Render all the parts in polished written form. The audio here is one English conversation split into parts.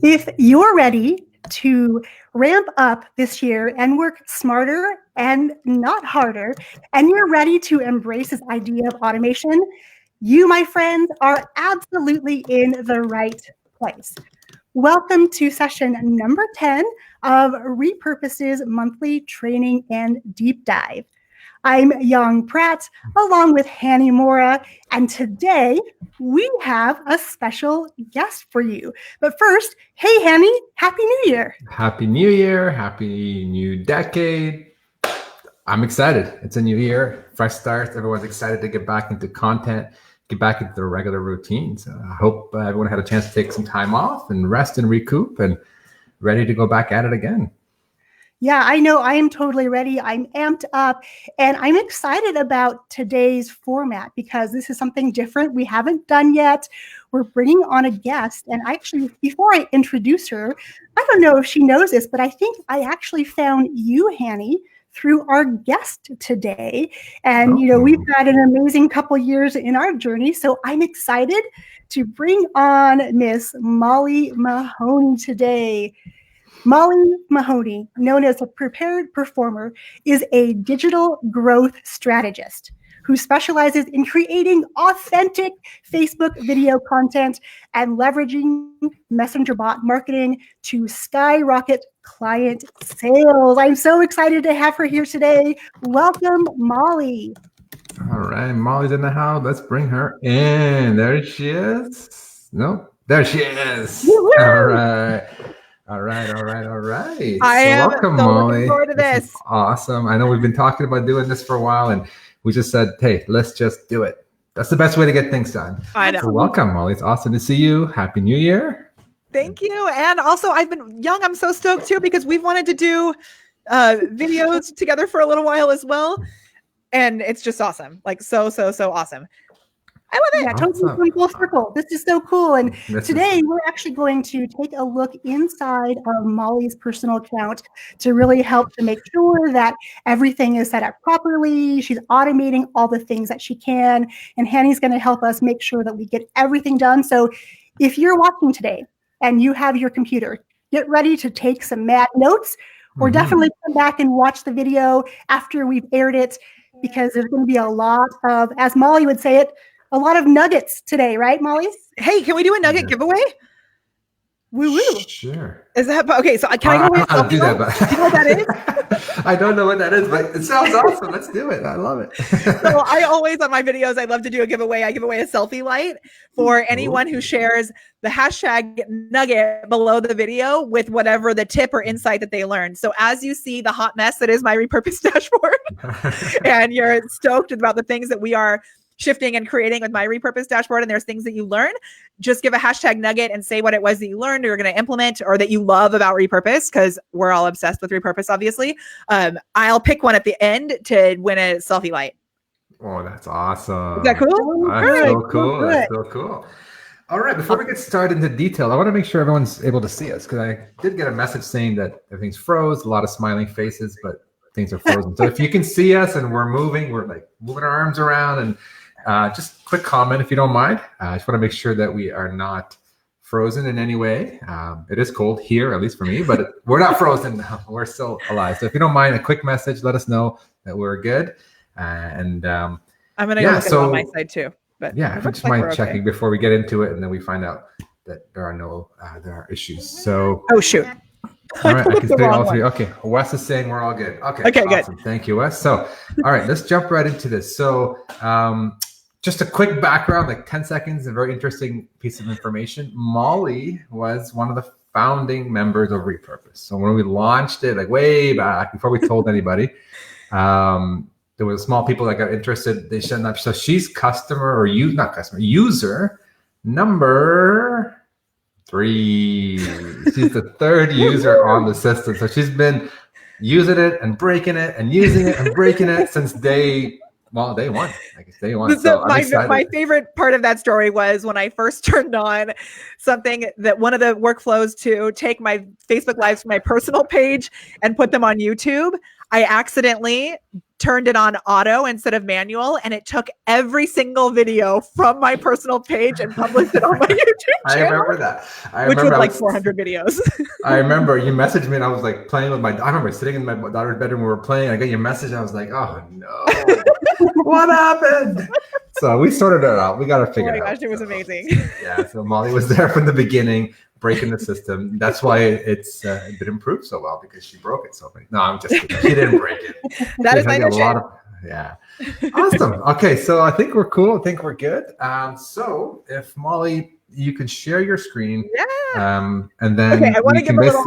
If you're ready to ramp up this year and work smarter and not harder, and you're ready to embrace this idea of automation, you, my friends, are absolutely in the right place. Welcome to session number 10 of Repurpose's monthly training and deep dive. I'm Young Pratt, along with Hanny Mora, and today we have a special guest for you. But first, hey Hanny, Happy New Year! Happy New Year, happy new decade. I'm excited. It's a new year, fresh start. Everyone's excited to get back into content, get back into their regular routines. I hope everyone had a chance to take some time off and rest and recoup and ready to go back at it again. Yeah, I know. I am totally ready. I'm amped up, and I'm excited about today's format because this is something different we haven't done yet. We're bringing on a guest, and actually, before I introduce her, I don't know if she knows this, but I think I actually found you, Hanny, through our guest today. And, you know, we've had an amazing couple years in our journey, so I'm excited to bring on Miss Molly Mahoney today. Molly Mahoney, known as a prepared performer, is a digital growth strategist who specializes in creating authentic Facebook video content and leveraging messenger bot marketing to skyrocket client sales. I'm so excited to have her here today. Welcome, Molly. All right, Molly's in the house. Let's bring her in. There she is. No, there she is. Woo-hoo! All right. I am welcome, so Molly. looking forward to this. Awesome. I know we've been talking about doing this for a while, and we just said, hey, let's just do it. That's the best way to get things done. I know. So welcome, Molly. It's awesome to see you. Happy New Year. Thank you. And also, I've been young. I'm so stoked too because we've wanted to do videos together for a little while as well, and it's just awesome. Like so awesome. I love it. Yeah, totally full circle. This is so cool. And today we're actually going to take a look inside of Molly's personal account to really help to make sure that everything is set up properly. She's automating all the things that she can. And Hanny's going to help us make sure that we get everything done. So if you're watching today and you have your computer, get ready to take some mad notes, or definitely come back and watch the video after we've aired it, because there's going to be a lot of, as Molly would say it, a lot of nuggets today, right, Molly? Hey, can we do a nugget giveaway? Woo woo. Sure. Is that okay? So can I go with I'll do that, but do you know what that is? I don't know what that is, but it sounds awesome. Let's do it. I love it. So I always, on my videos, I love to do a giveaway. I give away a selfie light for anyone who shares the hashtag nugget below the video with whatever the tip or insight that they learned. So as you see the hot mess that is my Repurpose dashboard, and you're stoked about the things that we are shifting and creating with my Repurpose dashboard, and there's things that you learn, just give a hashtag nugget and say what it was that you learned or you're going to implement or that you love about Repurpose, because we're all obsessed with Repurpose, obviously. I'll pick one at the end to win a selfie light. Oh, that's awesome. Is that cool? That's so cool. That's so cool. All right, before we get started into detail, I want to make sure everyone's able to see us, because I did get a message saying that everything's froze, a lot of smiling faces, but things are frozen. So if you can see us and we're moving, we're like moving our arms around, and just quick comment if you don't mind. I just want to make sure that we are not frozen in any way. It is cold here, at least for me, but we're not frozen. We're still alive. So if you don't mind, a quick message, let us know that we're good. I'm going to go look on my side too. But yeah, if you just mind checking before we get into it, and then we find out that there are issues. So shoot. All right, I can say all three. Okay, Wes is saying we're all good. Okay, awesome. Good. Thank you, Wes. So, all right, let's jump right into this. So, just a quick background, like 10 seconds, a very interesting piece of information. Molly was one of the founding members of Repurpose. So when we launched it, like way back, before we told anybody, there was small people that got interested. They shut up. So she's user number 3. She's the third user on the system. So she's been using it and breaking it and using it and breaking it since day one. I guess day one. So my favorite part of that story was when I first turned on something that one of the workflows to take my Facebook Lives from my personal page and put them on YouTube. I accidentally turned it on auto instead of manual, and it took every single video from my personal page and published it on my YouTube channel. I remember that. Which was like 400 videos. I remember you messaged me and I was like playing with I remember sitting in my daughter's bedroom, we were playing. I got your message. I was like, oh no, what happened? So we sorted it out. We got to figure it out. Oh my gosh, it was amazing. Yeah. So Molly was there from the beginning, breaking the system. That's why it didn't improve so well, because she broke it so many. No, I'm just kidding. She didn't break it. That is my mission. Yeah. Awesome. Okay. So I think we're cool. I think we're good. So if Molly, you can share your screen. Yeah. And then I want to give a little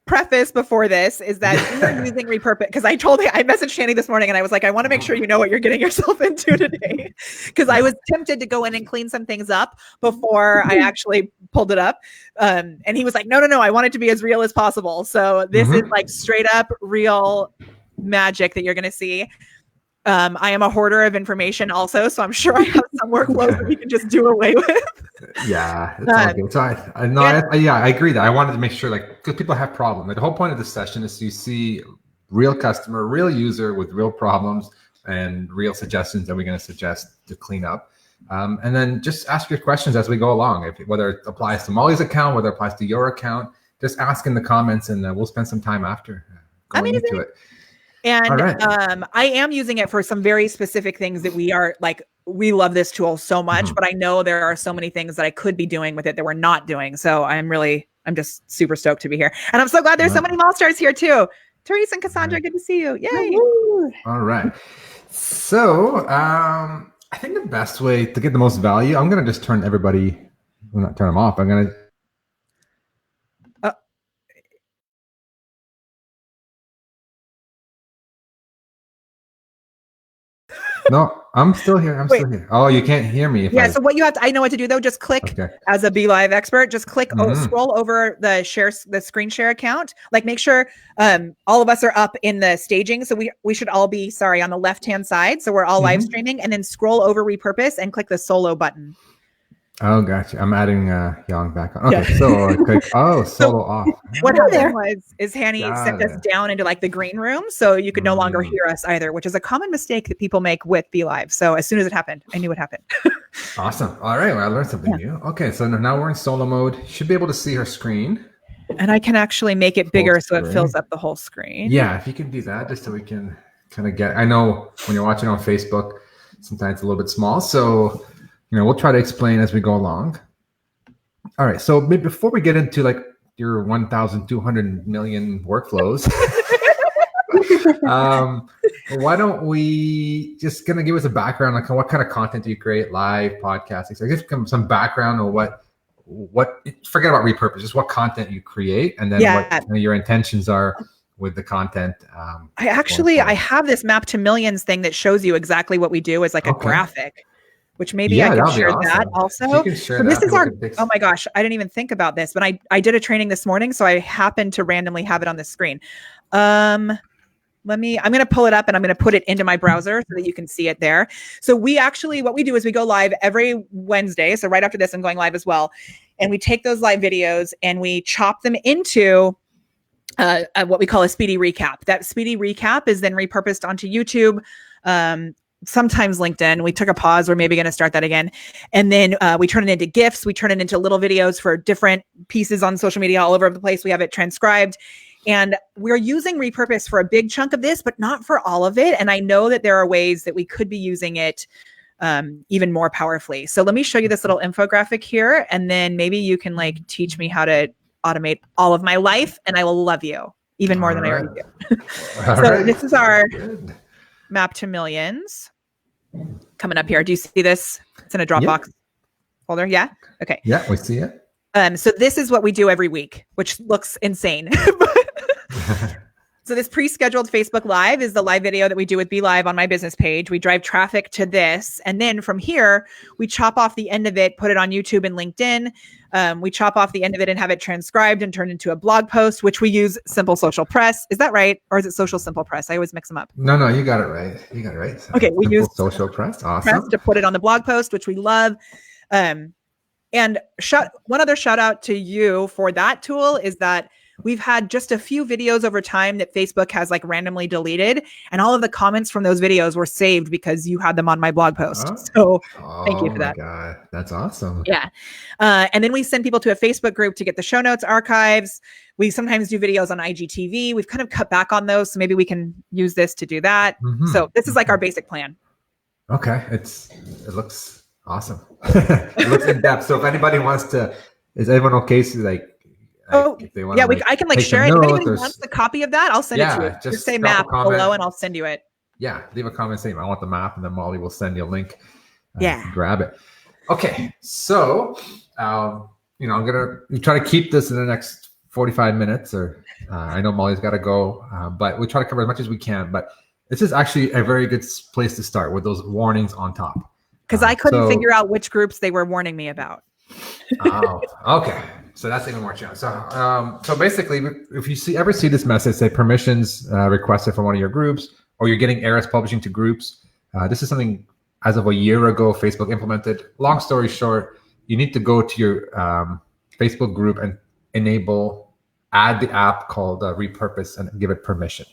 preface before this is that we are using Repurpose, because I messaged Shanny this morning and I was like, I want to make sure you know what you're getting yourself into today, because I was tempted to go in and clean some things up before I actually pulled it up. And he was like, no, I want it to be as real as possible. So this is like straight up real magic that you're going to see. I am a hoarder of information also, so I'm sure I have some workflows that we can just do away with. Yeah, it's all good. So I agree that I wanted to make sure, like, because people have problems. Like, the whole point of this session is you see real customer, real user with real problems and real suggestions that we're going to suggest to clean up. And then just ask your questions as we go along. Whether it applies to Molly's account, whether it applies to your account, just ask in the comments, and we'll spend some time after going into it. And I am using it for some very specific things that we love this tool so much, but I know there are so many things that I could be doing with it that we're not doing. So I'm just super stoked to be here. And I'm so glad there's so many Mall stars here too. Therese and Cassandra, good to see you. Yay. All right. So I think the best way to get the most value, I'm going to just turn them off. I'm going to No, I'm still here. I'm still here. Oh, you can't hear me. So what I know what to do though. Just click as a BeLive expert. Just click, scroll over the screen share account. Like, make sure all of us are up in the staging. So we should all be, on the left-hand side. So we're all live streaming, and then scroll over Repurpose and click the solo button. Oh, gotcha. I'm adding Yang back on. Okay, so click, solo off. What happened is Hanny sent us down into like the green room, so you could no longer hear us either, which is a common mistake that people make with BeLive. So as soon as it happened, I knew what happened. Awesome. All right, well, I learned something new. Okay, so now we're in solo mode. Should be able to see her screen. And I can actually make it bigger so it fills up the whole screen. Yeah, if you can do that, just so we can kind of get. I know when you're watching on Facebook, sometimes it's a little bit small, so. We'll try to explain as we go along. All right. So before we get into like your 1,200 million workflows, why don't we just kind of give us a background, like what kind of content do you create, live, podcasting? So just some background on what forget about Repurpose, just what content you create, and then what your intentions are with the content. I have this map to millions thing that shows you exactly what we do as like a graphic. Which maybe I can share that also. So this is oh my gosh, I didn't even think about this, but I did a training this morning, so I happened to randomly have it on the screen. I'm going to pull it up and I'm going to put it into my browser so that you can see it there. So what we do is we go live every Wednesday. So right after this, I'm going live as well. And we take those live videos and we chop them into what we call a speedy recap. That speedy recap is then repurposed onto YouTube, sometimes LinkedIn. We took a pause. We're maybe going to start that again. And then we turn it into GIFs. We turn it into little videos for different pieces on social media all over the place. We have it transcribed. And we're using Repurpose for a big chunk of this, but not for all of it. And I know that there are ways that we could be using it even more powerfully. So let me show you this little infographic here. And then maybe you can like teach me how to automate all of my life. And I will love you even more than I already do. So this is our map to millions. Coming up here. Do you see this? It's in a Dropbox folder. Yeah. Okay. Yeah, we see it. So this is what we do every week, which looks insane. So this pre-scheduled Facebook Live is the live video that we do with BeLive on my business page. We drive traffic to this. And then from here, we chop off the end of it, put it on YouTube and LinkedIn. We chop off the end of it and have it transcribed and turned into a blog post, which we use Simple Social Press. Is that right? Or is it Social Simple Press? I always mix them up. No, you got it right. So okay, we use Social Press. Awesome. To put it on the blog post, which we love. And one other shout out to you for that tool is that we've had just a few videos over time that Facebook has like randomly deleted, and all of the comments from those videos were saved because you had them on my blog post. So thank you for that. Oh my God, that's awesome. Yeah. And then we send people to a Facebook group to get the show notes archives. We sometimes do videos on IGTV. We've kind of cut back on those. So maybe we can use this to do that. So this is like our basic plan. Okay. It looks awesome. It looks in depth. So if anybody wants to, is everyone okay? So if they want I can like share it. If anybody wants a copy of that, I'll send it to you. Just say map below and I'll send you it. Yeah. Leave a comment saying, I want the map, and then Molly will send you a link. Grab it. Okay. So, I'm going to try to keep this in the next 45 minutes, or I know Molly's got to go, but we try to cover as much as we can. But this is actually a very good place to start with those warnings on top. Because I couldn't figure out which groups they were warning me about. Oh, okay. So that's even more challenging. So basically, if you ever see this message, say permissions requested from one of your groups, or you're getting errors publishing to groups, this is something as of a year ago Facebook implemented. Long story short, you need to go to your Facebook group and add the app called Repurpose and give it permission.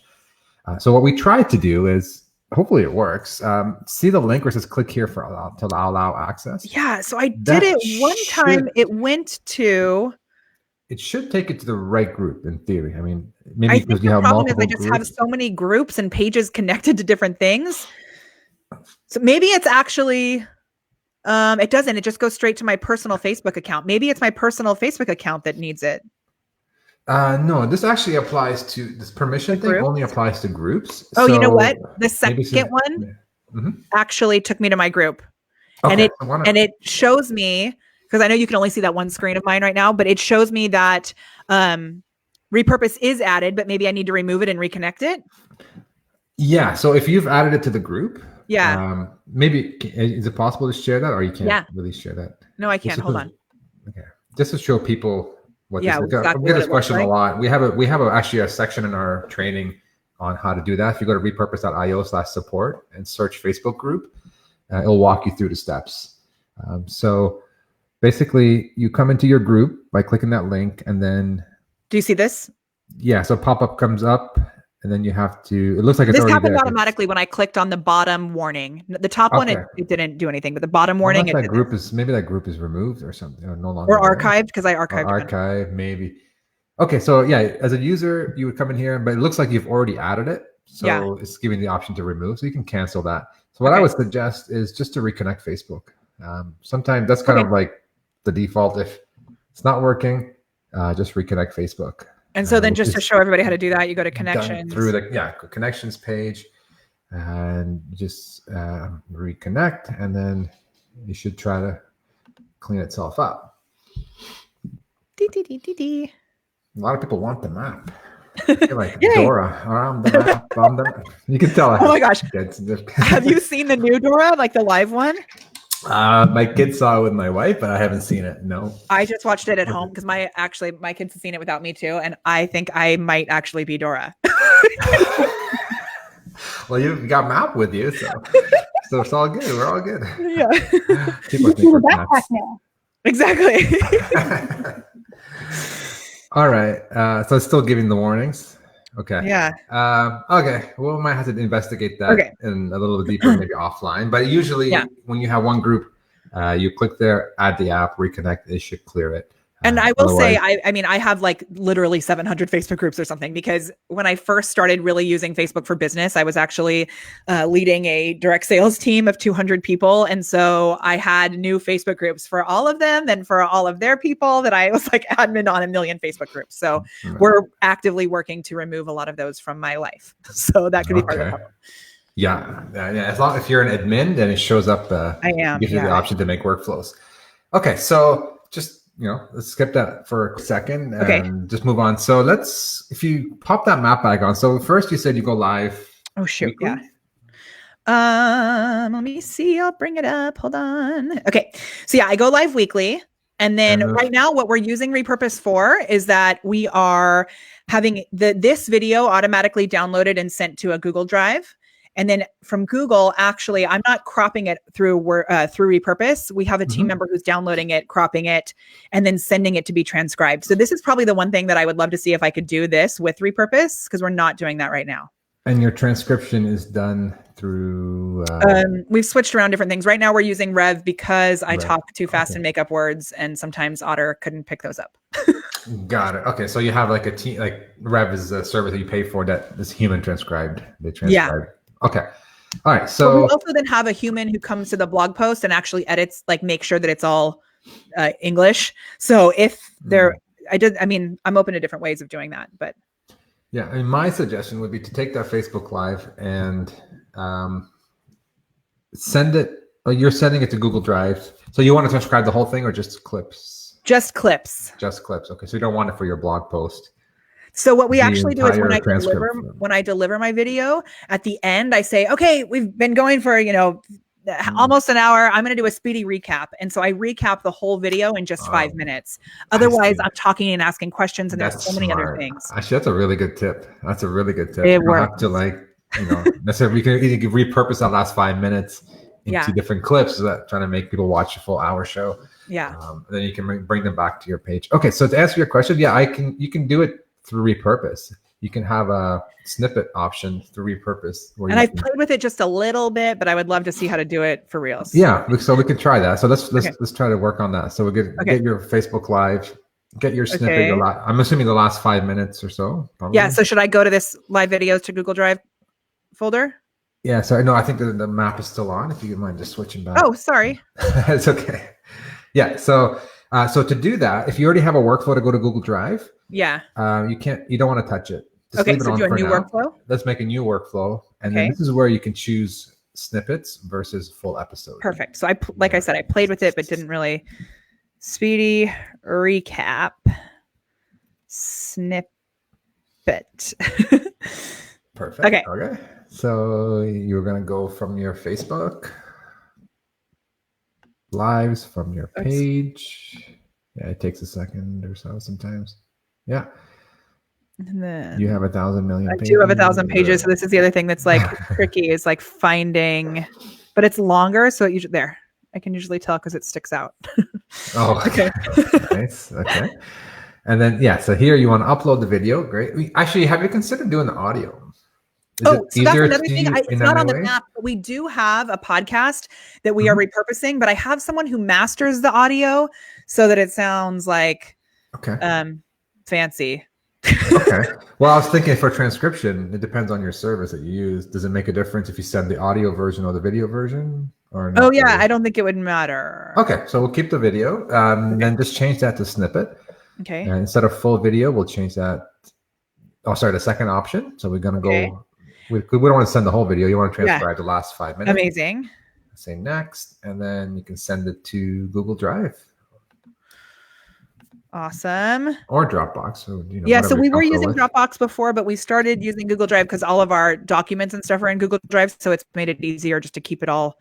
So what we tried to do is, hopefully it works. See the link where it says click here to allow access? Yeah, so I did it one time. It went to... It should take it to the right group in theory. I mean, maybe because you have multiple groups. I just have so many groups and pages connected to different things. So maybe it's actually... it doesn't. It just goes straight to my personal Facebook account. Maybe it's my personal Facebook account that needs it. No, this actually applies to this permission thing only applies to groups. Oh, so you know what? The second one actually took me to my group. Okay, and it shows me, because I know you can only see that one screen of mine right now, but it shows me that Repurpose is added, but maybe I need to remove it and reconnect it. Yeah. So if you've added it to the group, maybe is it possible to share that, or you can't really share that? No, I can't. Hold on. Okay. Just to show people what this is. We get this question a lot. We have actually a section in our training on how to do that. If you go to repurpose.io/support and search Facebook group, it'll walk you through the steps. So basically you come into your group by clicking that link, and then... Do you see this? Yeah. So pop-up comes up, and then you have to, it looks like it's this already happened there. Automatically when I clicked on the bottom warning. The top one, it didn't do anything, but the bottom warning, maybe that group is removed or something, or no longer. Or archived, because I archived. Archive, maybe. Okay, so yeah, as a user, you would come in here, but it looks like you've already added it. So it's giving the option to remove, so you can cancel that. So what I would suggest is just to reconnect Facebook. Sometimes that's kind of like the default. If it's not working, just reconnect Facebook. And so then just to show everybody how to do that, you go to connections. Through the connections page, and just reconnect, and then you should try to clean itself up. A lot of people want the map. Like Dora around the map. You can tell. Oh my gosh. Have you seen the new Dora, like the live one? My kids saw it with my wife, but I haven't seen it. No. I just watched it at home because my kids have seen it without me too, and I think I might actually be Dora. Well, you've got map with you, so it's all good. We're all good. Yeah. People think we're backpack now. Exactly. All right. So it's still giving the warnings. Okay. Yeah. Okay. Well, we might have to investigate that in a little deeper, maybe offline. But usually, when you have one group, you click there, add the app, reconnect. It should clear it. And I will say, I mean, I have like literally 700 Facebook groups or something, because when I first started really using Facebook for business, I was actually leading a direct sales team of 200 people. And so I had new Facebook groups for all of them and for all of their people that I was like admin on a million Facebook groups. So we're actively working to remove a lot of those from my life. So that could be part of the problem. Yeah. As long as you're an admin, then it shows up. I am. Gives you the option to make workflows. Okay. So just, let's skip that for a second and just move on. So if you pop that map back on. So first you said you go live. Oh, shoot. Weekly? Yeah. Let me see. I'll bring it up. Hold on. Okay. So I go live weekly. And then right now what we're using Repurpose for is that we are having this video automatically downloaded and sent to a Google Drive. And then from Google, actually, I'm not cropping it through Repurpose. We have a team member who's downloading it, cropping it, and then sending it to be transcribed. So this is probably the one thing that I would love to see if I could do this with Repurpose, because we're not doing that right now. And your transcription is done through... we've switched around different things. Right now we're using Rev because I talk too fast and make up words, and sometimes Otter couldn't pick those up. Got it. Okay, so you have like a team, like Rev is a service that you pay for that is human transcribed. They transcribe. Yeah. Okay. All right. So we also then have a human who comes to the blog post and actually edits, like make sure that it's all English. So if there, I'm open to different ways of doing that, but. Yeah, I mean, my suggestion would be to take that Facebook Live and send it. You're sending it to Google Drive. So you want to transcribe the whole thing or just clips? Just clips. Just clips. Okay, so you don't want it for your blog post. So what we actually do is when I deliver my video, at the end I say, okay, we've been going for almost an hour. I'm going to do a speedy recap. And so I recap the whole video in just 5 minutes. Otherwise, I'm talking and asking questions, and there's so many other things. Actually, that's a really good tip. That's a really good tip. It you works. Have to necessarily, we can either repurpose that last 5 minutes into different clips, so that trying to make people watch a full hour show. Yeah. Then you can bring them back to your page. Okay. So to answer your question, you can do it through Repurpose. You can have a snippet option through Repurpose. And I've played with it just a little bit, but I would love to see how to do it for reals. Yeah, so we can try that. So let's try to work on that. So we get your Facebook Live, get your snippet. I'm assuming the last 5 minutes or so. Probably. Yeah. So should I go to this live videos to Google Drive folder? Yeah. So no, I think the map is still on. If you mind just switching back. Oh, sorry. It's okay. Yeah. So to do that, if you already have a workflow to go to Google Drive, you don't want to touch it. Just okay, so do a new workflow. Let's make a new workflow, and then this is where you can choose snippets versus full episodes. Perfect. So like I said, I played with it, but didn't really. Speedy recap snippet. Perfect. Okay. So you're gonna go from your Facebook lives from your page. Yeah, it takes a second or so sometimes. Yeah. And then you have 1,000 million pages. I do have 1,000 pages. So this is the other thing that's like tricky is like finding, but it's longer. So it usually I can usually tell because it sticks out. Oh, okay. Nice. Okay. And then, so here you want to upload the video. Great. Actually, have you considered doing the audio? So that's another thing. It's not on the map, but we do have a podcast that we are repurposing, but I have someone who masters the audio so that it sounds like fancy. Okay. Well, I was thinking for transcription, it depends on your service that you use. Does it make a difference if you send the audio version or the video version? Or not? Oh, yeah. I don't think it would matter. Okay. So we'll keep the video then just change that to snippet. Okay. And instead of full video, we'll change that. Oh, sorry, the second option. So we're going to go. We don't want to send the whole video. You want to transcribe the last 5 minutes. Amazing. Say next, and then you can send it to Google Drive. Awesome. Or Dropbox. So we were using Dropbox before, but we started using Google Drive because all of our documents and stuff are in Google Drive. So it's made it easier just to keep it all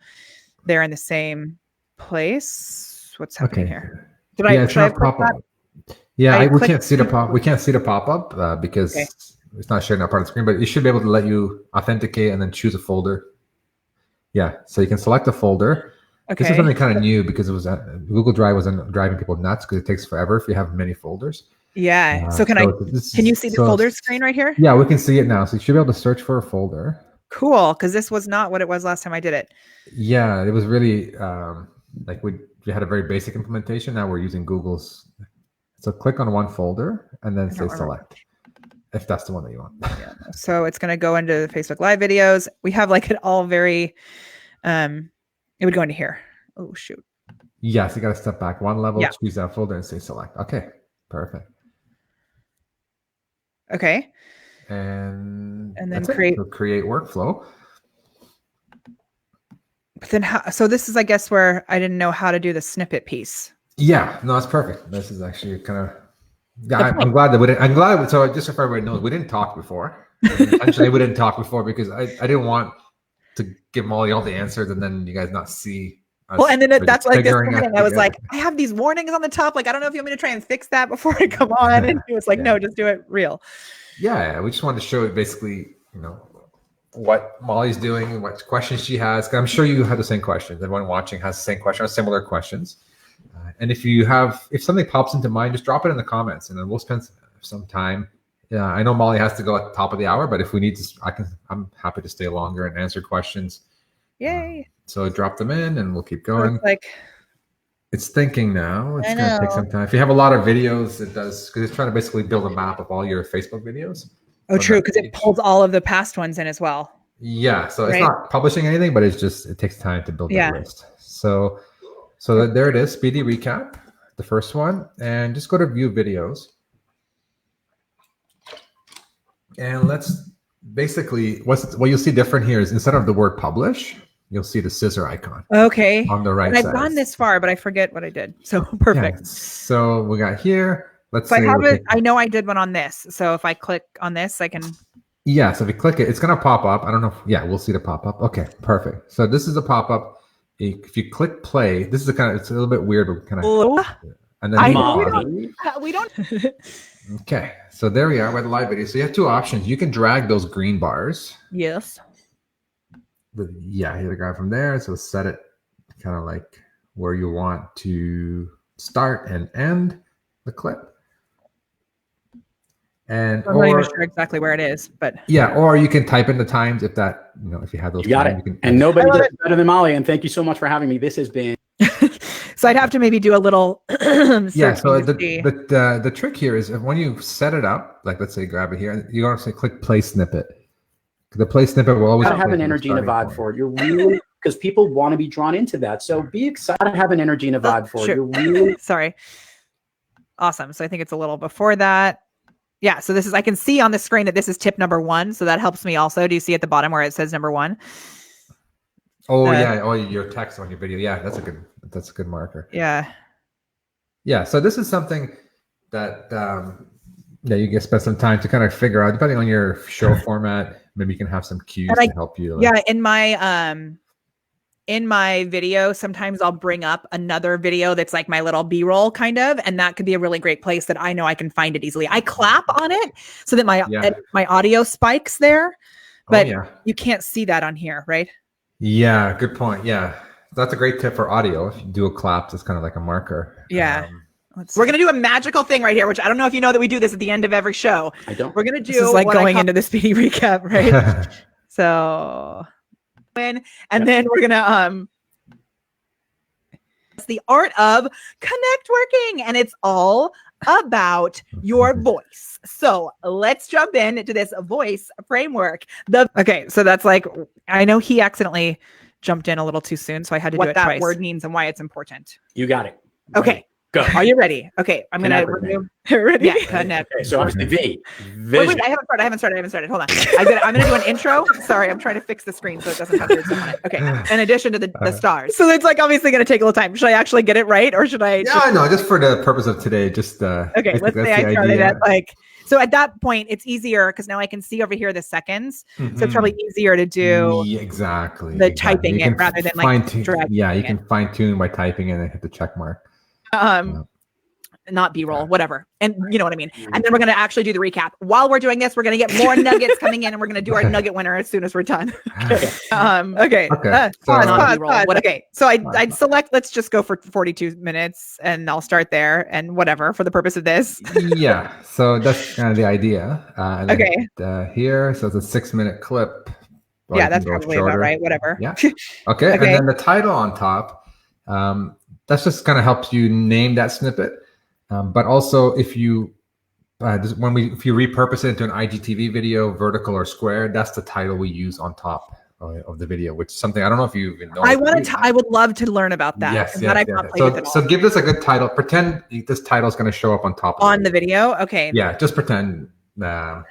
there in the same place. What's happening here? Should I pop up? Yeah, we can't see the pop. We can't see the pop up because it's not sharing that part of the screen. But it should be able to let you authenticate and then choose a folder. Yeah, so you can select a folder. Okay. This is something kind of new because it was Google Drive wasn't driving people nuts because it takes forever if you have many folders. Yeah. So can you see the folder screen right here? Yeah, we can see it now. So you should be able to search for a folder. Cool, because this was not what it was last time I did it. Yeah, it was really we had a very basic implementation. Now we're using Google's. So click on one folder and then say select. If that's the one that you want. Yeah. So it's going to go into the Facebook Live videos. We have like it all very, it would go into here. Oh, shoot. Yes, you got to step back one level, choose that folder and say select. Okay, perfect. Okay. And then create workflow. But then so this is, I guess, where I didn't know how to do the snippet piece. Yeah, no, that's perfect. This is actually kind of, I'm glad that we didn't, so just so everybody knows, we didn't talk before. Actually, we didn't talk before because I didn't want to give Molly all the answers and then you guys not see. Well, and then that's like this morning, I was like, I have these warnings on the top. Like, I don't know if you want me to try and fix that before I come on. And he was like, no, just do it real. Yeah, we just wanted to show it basically, what Molly's doing, what questions she has. 'Cause I'm sure you have the same questions. Everyone watching has the same question or similar questions. And if something pops into mind, just drop it in the comments, and then we'll spend some time. Yeah, I know Molly has to go at the top of the hour, but if we need to, I'm happy to stay longer and answer questions. Yay! So drop them in, and we'll keep going. It's thinking now. It's going to take some time. If you have a lot of videos, it does, because it's trying to basically build a map of all your Facebook videos. Oh, true, because it pulls all of the past ones in as well. Yeah, so it's not publishing anything, but it takes time to build that list. So there it is, speedy recap, the first one, and just go to view videos. And let's basically, what you'll see different here is instead of the word publish, you'll see the scissor icon. Okay. On the right side. I've gone this far, but I forget what I did. So perfect. Yeah. So we got here. Let's say I know I did one on this. So if I click on this, I can. Yeah. So if you click it, it's going to pop up. I don't know. We'll see the pop up. Okay, perfect. So this is a pop up. If you click play, this is it's a little bit weird, but kind of. And then we don't. Okay. So there we are with the live video. So you have two options. You can drag those green bars. Yes. Hit the guy from there. So set it kind of like where you want to start and end the clip. And I'm not even sure exactly where it is, but or you can type in the times if that, if you have those. You got it. And nobody does it better than Molly. And thank you so much for having me. This has been. So I'd have to maybe do a little. So the trick here is when you set it up, like let's say grab it here, you want to say click play snippet. The play snippet will always have an energy and a vibe for it. You're really, because people want to be drawn into that. So be excited to have an energy and a vibe for it. You're really sorry. Awesome. So I think it's a little before that. Yeah. So this is, I can see on the screen that this is tip number 1. So that helps me also. Do you see at the bottom where it says number 1? Oh yeah. Oh, your text on your video. Yeah. That's a good marker. Yeah. Yeah. So this is something that, you can spend some time to kind of figure out, depending on your show format. Maybe you can have some cues to help you. In my video, sometimes I'll bring up another video that's like my little B-roll kind of, and that could be a really great place that I know I can find it easily. I clap on it so that my audio spikes there, but you can't see that on here, right? Yeah, good point. Yeah, that's a great tip for audio. If you do a clap, it's kind of like a marker. Yeah. We're going to do a magical thing right here, which I don't know if you know that we do this at the end of every show. I don't. We're going to do this is like going into the speedy recap, right? So, and then we're going to, it's the art of connect working, and it's all about your voice. So let's jump into this voice framework. Okay. So that's like, I know he accidentally jumped in a little too soon, so I had to do it twice. What that word means and why it's important. You got it. Okay. Go. Are you ready? Okay, I'm gonna remove. Ready? Yeah, connect. Okay, so obviously wait, I haven't started. Hold on. I'm gonna do an intro. Sorry, I'm trying to fix the screen so it doesn't have weird stuff on it. Okay. In addition to the stars, so it's like obviously gonna take a little time. Should I actually get it right, or should I? Yeah, no, just for the purpose of today. Just okay. Let's say I started at like. So at that point, it's easier because now I can see over here the seconds. Mm-hmm. So it's probably easier to do the typing it rather than like dragging. Yeah, you can fine tune by typing and then hit the check mark. Not B-roll, whatever. And you know what I mean? And then we're going to actually do the recap. While we're doing this, we're going to get more nuggets coming in, and we're going to do our nugget winner as soon as we're done. Okay. Pause. Okay. So I'd select, let's just go for 42 minutes and I'll start there and whatever for the purpose of this. Yeah. So that's kind of the idea. Here. So it's a 6-minute clip. Yeah, that's probably about right. Whatever. Yeah. Okay. And then the title on top, that's just kind of helps you name that snippet. But also, if you repurpose it into an IGTV video, vertical or square, that's the title we use on top of the video, which is something I don't know if you even know. I would love to learn about that. Yes. So give this a good title. Pretend this title is going to show up on top of the video. Okay. Yeah, just pretend. Because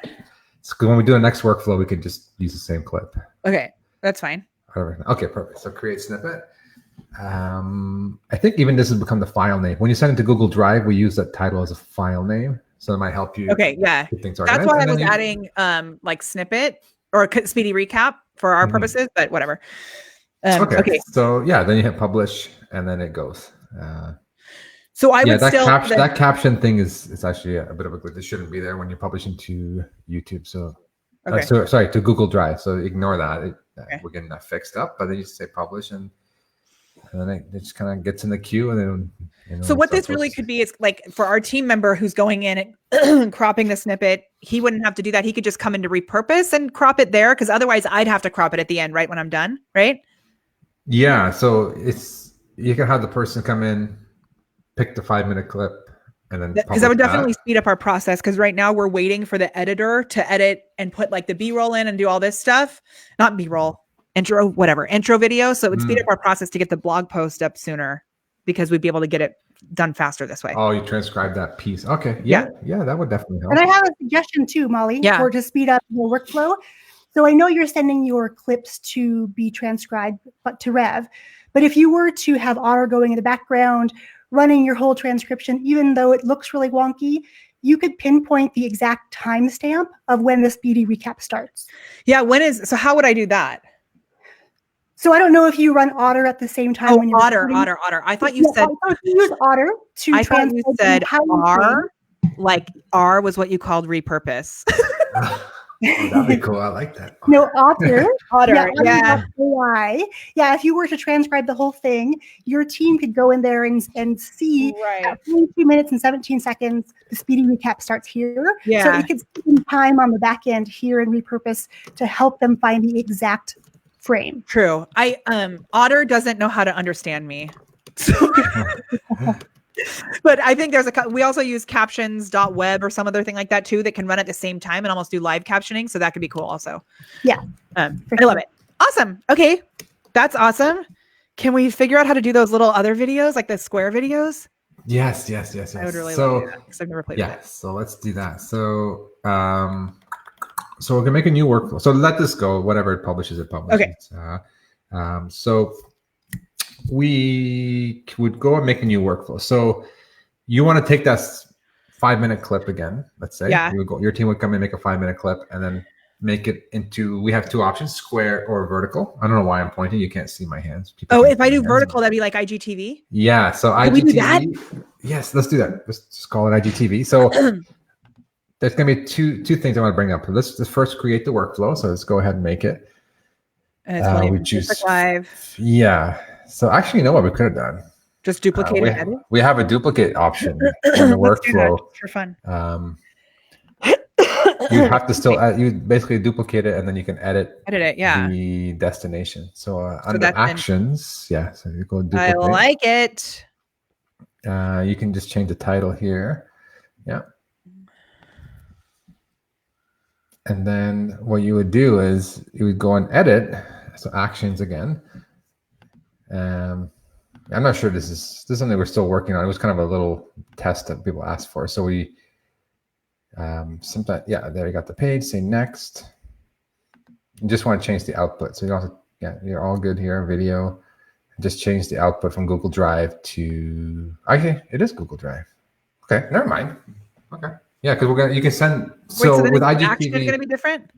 when we do the next workflow, we can just use the same clip. Okay, that's fine. Okay, perfect. So create snippet. I think even this has become the file name. When you send it to Google Drive, we use that title as a file name, so it might help you. Okay, yeah, that's why I was adding like snippet or speedy recap for our purposes, but whatever. Okay. So yeah, then you hit publish, and then it goes. So I would that caption thing is actually a bit of a glitch. It shouldn't be there when you're publishing to YouTube. So Okay. Sorry, to Google Drive. So ignore that. Okay. We're getting that fixed up, but then you just say publish, and then it just kind of gets in the queue, and then So what this really could be is like for our team member who's going in and cropping the snippet, he wouldn't have to do that. He could just come into Repurpose and crop it there, because otherwise I'd have to crop it at the end, right when I'm done, right? Yeah. So you can have the person come in, pick the 5-minute clip, and then because that would definitely speed up our process. Because right now we're waiting for the editor to edit and put like the B-roll in and do all this stuff. Not B-roll, intro video. So it would speed up our process to get the blog post up sooner, because we'd be able to get it done faster this way. Oh, you transcribe that piece. Okay. Yeah, that would definitely help. And I have a suggestion too, Molly, to speed up your workflow. So I know you're sending your clips to be transcribed, but to Rev. But if you were to have Otter going in the background, running your whole transcription, even though it looks really wonky, you could pinpoint the exact timestamp of when the speedy recap starts. Yeah, so how would I do that? So I don't know if you run Otter at the same time. Oh, Otter. I thought you said use Otter to. I thought you said R, like R was what you called Repurpose. Oh, that'd be cool. I like that. No, Otter. Yeah. AI. Yeah, if you were to transcribe the whole thing, your team could go in there and see at 22 minutes and 17 seconds, the speedy recap starts here. Yeah. So it could spend time on the back end here in Repurpose to help them find the exact frame. True. Otter doesn't know how to understand me. But I think we also use captions.web or some other thing like that too, that can run at the same time and almost do live captioning. So that could be cool also. Yeah. I love it. Awesome. Okay. That's awesome. Can we figure out how to do those little other videos, like the square videos? Yes. I would really like that, because I've never played with it. So let's do that. So so we can make a new workflow. So let this go. Whatever it publishes, it publishes. Okay. So we would go and make a new workflow. So you want to take that 5-minute clip again, let's say. Yeah. Your team would come and make a 5-minute clip and then make it into, we have two options, square or vertical. I don't know why I'm pointing. You can't see my hands. If I do vertical, that'd be like IGTV? Yeah. So Can IGTV. we do that? Yes, let's do that. Just call it IGTV. So there's going to be two things I want to bring up. Let's just first create the workflow. So let's go ahead and make it. And it's choose live. Yeah. So actually, you know what we could have done? Just duplicate it. We have a duplicate option in the workflow. For fun. You have to still you basically duplicate it, and then you can edit it. Yeah. The destination. So under actions, so you go duplicate. I like it. You can just change the title here. Yeah. And then what you would do is you would go and edit. So actions again. I'm not sure this is something we're still working on. It was kind of a little test that people asked for. So we sometimes, there you got the page, say next. You just want to change the output. So you also, you're all good here, video. Just change the output from Google Drive to, okay, it is Google Drive. Okay, never mind. Okay. Yeah, because you can send, so with IGTV. Action is going to be different?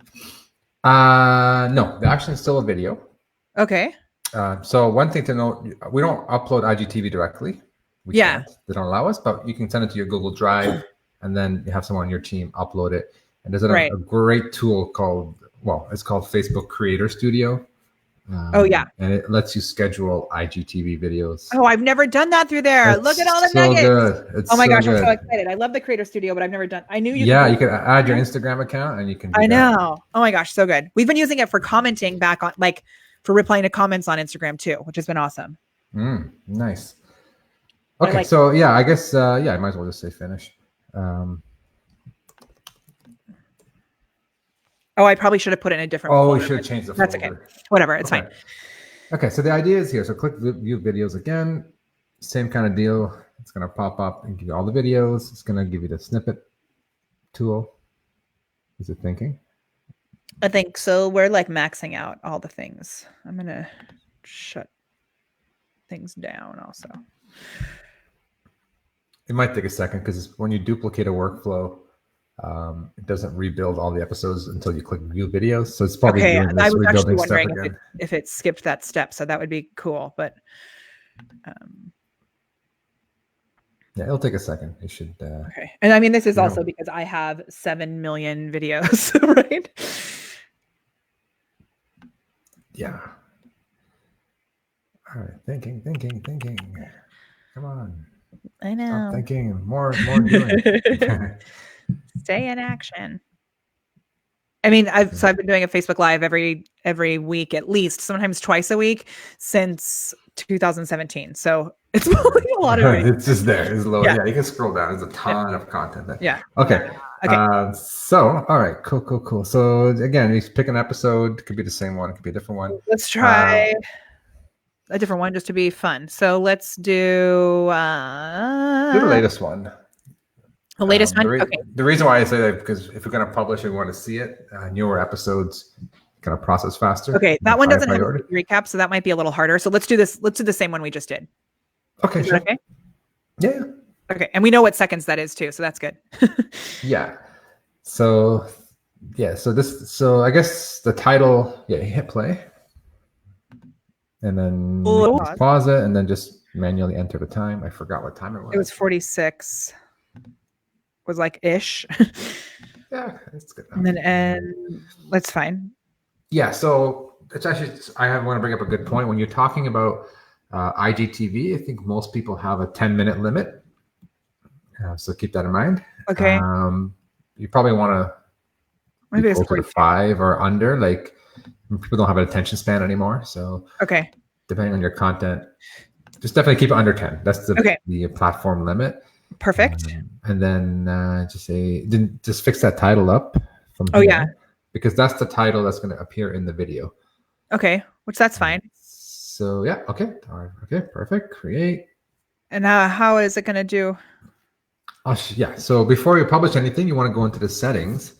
No, the action is still a video. Okay. So one thing to note, we don't upload IGTV directly. We can't. They don't allow us, but you can send it to your Google Drive, and then you have someone on your team upload it. And there's a great tool called Facebook Creator Studio. And it lets you schedule IGTV videos. Oh, I've never done that through there. Look at all the nuggets. Good. Oh my gosh, I'm so excited. I love the Creator Studio, but I've never done. I knew you. Yeah, you can add your Instagram account, and you can. I know. Oh my gosh, so good. We've been using it for commenting back on, like, for replying to comments on Instagram too, which has been awesome. Nice. Okay, so I guess I might as well just say finish. I probably should have put it in a different folder. We should have changed the folder. That's okay. Whatever, it's fine. Okay, so the idea is here. So click view videos again. Same kind of deal. It's going to pop up and give you all the videos. It's going to give you the snippet tool. Is it thinking? I think so. We're like maxing out all the things. I'm going to shut things down also. It might take a second because when you duplicate a workflow, it doesn't rebuild all the episodes until you click view videos. So it's probably doing this I was actually rebuilding wondering if it skipped that step. So that would be cool. But it'll take a second. It should. Okay. And I mean, this is also because I have 7 million videos, right? Yeah. All right. Thinking. Come on. I know. Stop thinking. More doing. Stay in action. I mean, I've been doing a Facebook Live every week, at least, sometimes twice a week since 2017. So it's probably a lot of videos. It's just there. It's low. Yeah. Yeah, you can scroll down. There's a ton of content there. Yeah. Okay. Okay. So, all right, cool. So again, you pick an episode. It could be the same one. It could be a different one. Let's try a different one just to be fun. So let's do the latest one. The latest one? Okay. Okay. The reason why I say that, because if we're going to publish and we want to see it, newer episodes kind of process faster. Okay. That one doesn't have a recap, so that might be a little harder. So let's do this. Let's do the same one we just did. Okay. Sure. Okay. Yeah. Okay. And we know what seconds that is too. So that's good. Yeah. So, yeah. So I guess the title, you hit play. And then pause it and then just manually enter the time. I forgot what time it was. It was 46. Was like ish. Yeah, it's good. And that's fine. Yeah, so it's actually, I want to bring up a good point. When you're talking about IGTV, I think most people have a 10-minute limit. So keep that in mind. Okay. You probably want to maybe it's 5 or under. Like, people don't have an attention span anymore. So okay, depending on your content, just definitely keep it under 10. That's the platform limit. Perfect. And then just fix that title up from here, yeah, because that's the title that's going to appear in the video. Okay, which that's fine. So yeah, okay, all right, okay, perfect. Create. And how is it going to do? Yeah. So before you publish anything, you want to go into the settings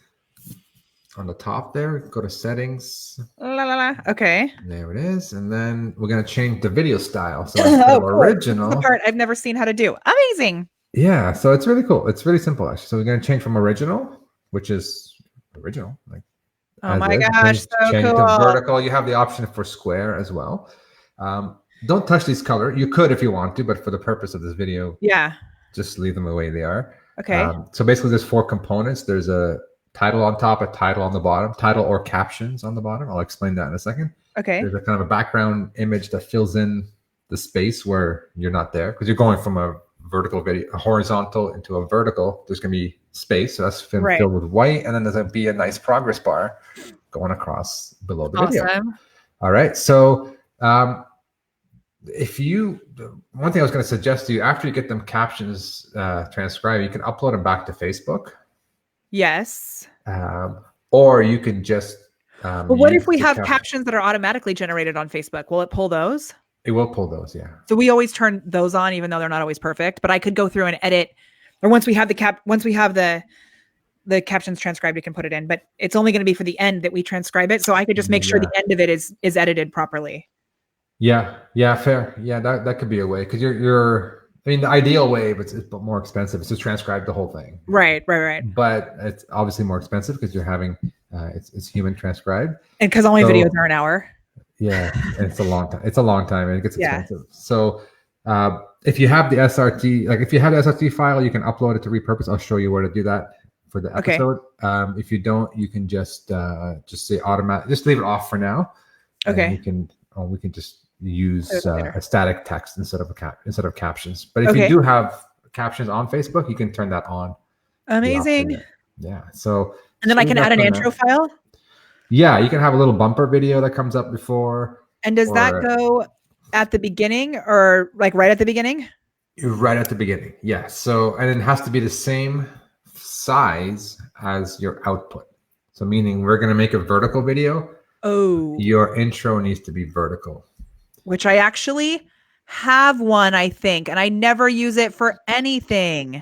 on the top there. Go to settings. Okay. There it is, and then we're going to change the video style. So instead of original, the part I've never seen how to do. Amazing. Yeah, so it's really cool. It's really simple, actually. So we're going to change from original, which is original. Like, oh my gosh, so change cool. to vertical. You have the option for square as well. Don't touch these colors. You could if you want to, but for the purpose of this video, just leave them the way they are. Okay. So basically, there's 4 components. There's a title on top, a title on the bottom, title or captions on the bottom. I'll explain that in a second. Okay. There's a kind of a background image that fills in the space where you're not there, because you're going from a vertical video, a horizontal into a vertical. There's going to be space, so that's filled with white, and then there's going to be a nice progress bar going across below the video. All right. So one thing I was going to suggest to you, after you get them captions transcribed, you can upload them back to Facebook. Yes. Or you can just. But what if we have captions that are automatically generated on Facebook? Will it pull those? It will pull those, yeah. So we always turn those on, even though they're not always perfect. But I could go through and edit, or once we have the captions transcribed, we can put it in. But it's only going to be for the end that we transcribe it. So I could just make sure the end of it is edited properly. Yeah, fair. Yeah, that could be a way, because I mean, the ideal way, but it's more expensive, is to transcribe the whole thing. Right. But it's obviously more expensive because you're having it's human transcribed, and because all my videos are an hour. Yeah, and it's a long time. It's a long time, and it gets expensive. So if you have the SRT, file, you can upload it to Repurpose. I'll show you where to do that for the episode. If you don't, you can just say automatic. Just leave it off for now. Okay. We can just use a static text instead of captions. But if you do have captions on Facebook, you can turn that on. Amazing. Yeah. So. And then I can add an intro file. Yeah, you can have a little bumper video that comes up before. And does that go at the beginning, or like right at the beginning? Right at the beginning, yeah. So, and it has to be the same size as your output. So meaning we're going to make a vertical video. Oh. Your intro needs to be vertical. Which I actually have one, I think, and I never use it for anything.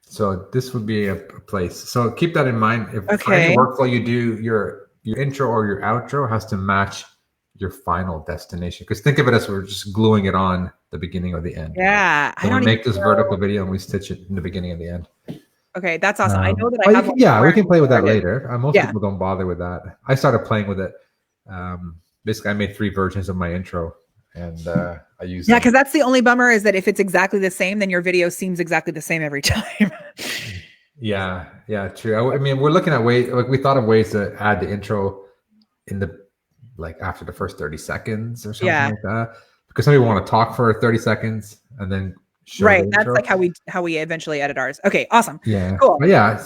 So this would be a place. So keep that in mind. If for any workflow you do, your intro or your outro has to match your final destination. Because think of it as we're just gluing it on the beginning or the end. Yeah. So we make this vertical video and we stitch it in the beginning and the end. Okay, that's awesome. I know that I have. We can play with that later. Most people don't bother with that. I started playing with it. Basically, I made 3 versions of my intro, and I use. Yeah, because that's the only bummer, is that if it's exactly the same, then your video seems exactly the same every time. Yeah, true. I mean, we're looking at ways. Like, we thought of ways to add the intro in the like after the first 30 seconds or something Yeah. like that. Because some people want to talk for 30 seconds and then show Right. the That's intro. like how we eventually edit ours. Okay, awesome. Yeah. Cool. But yeah,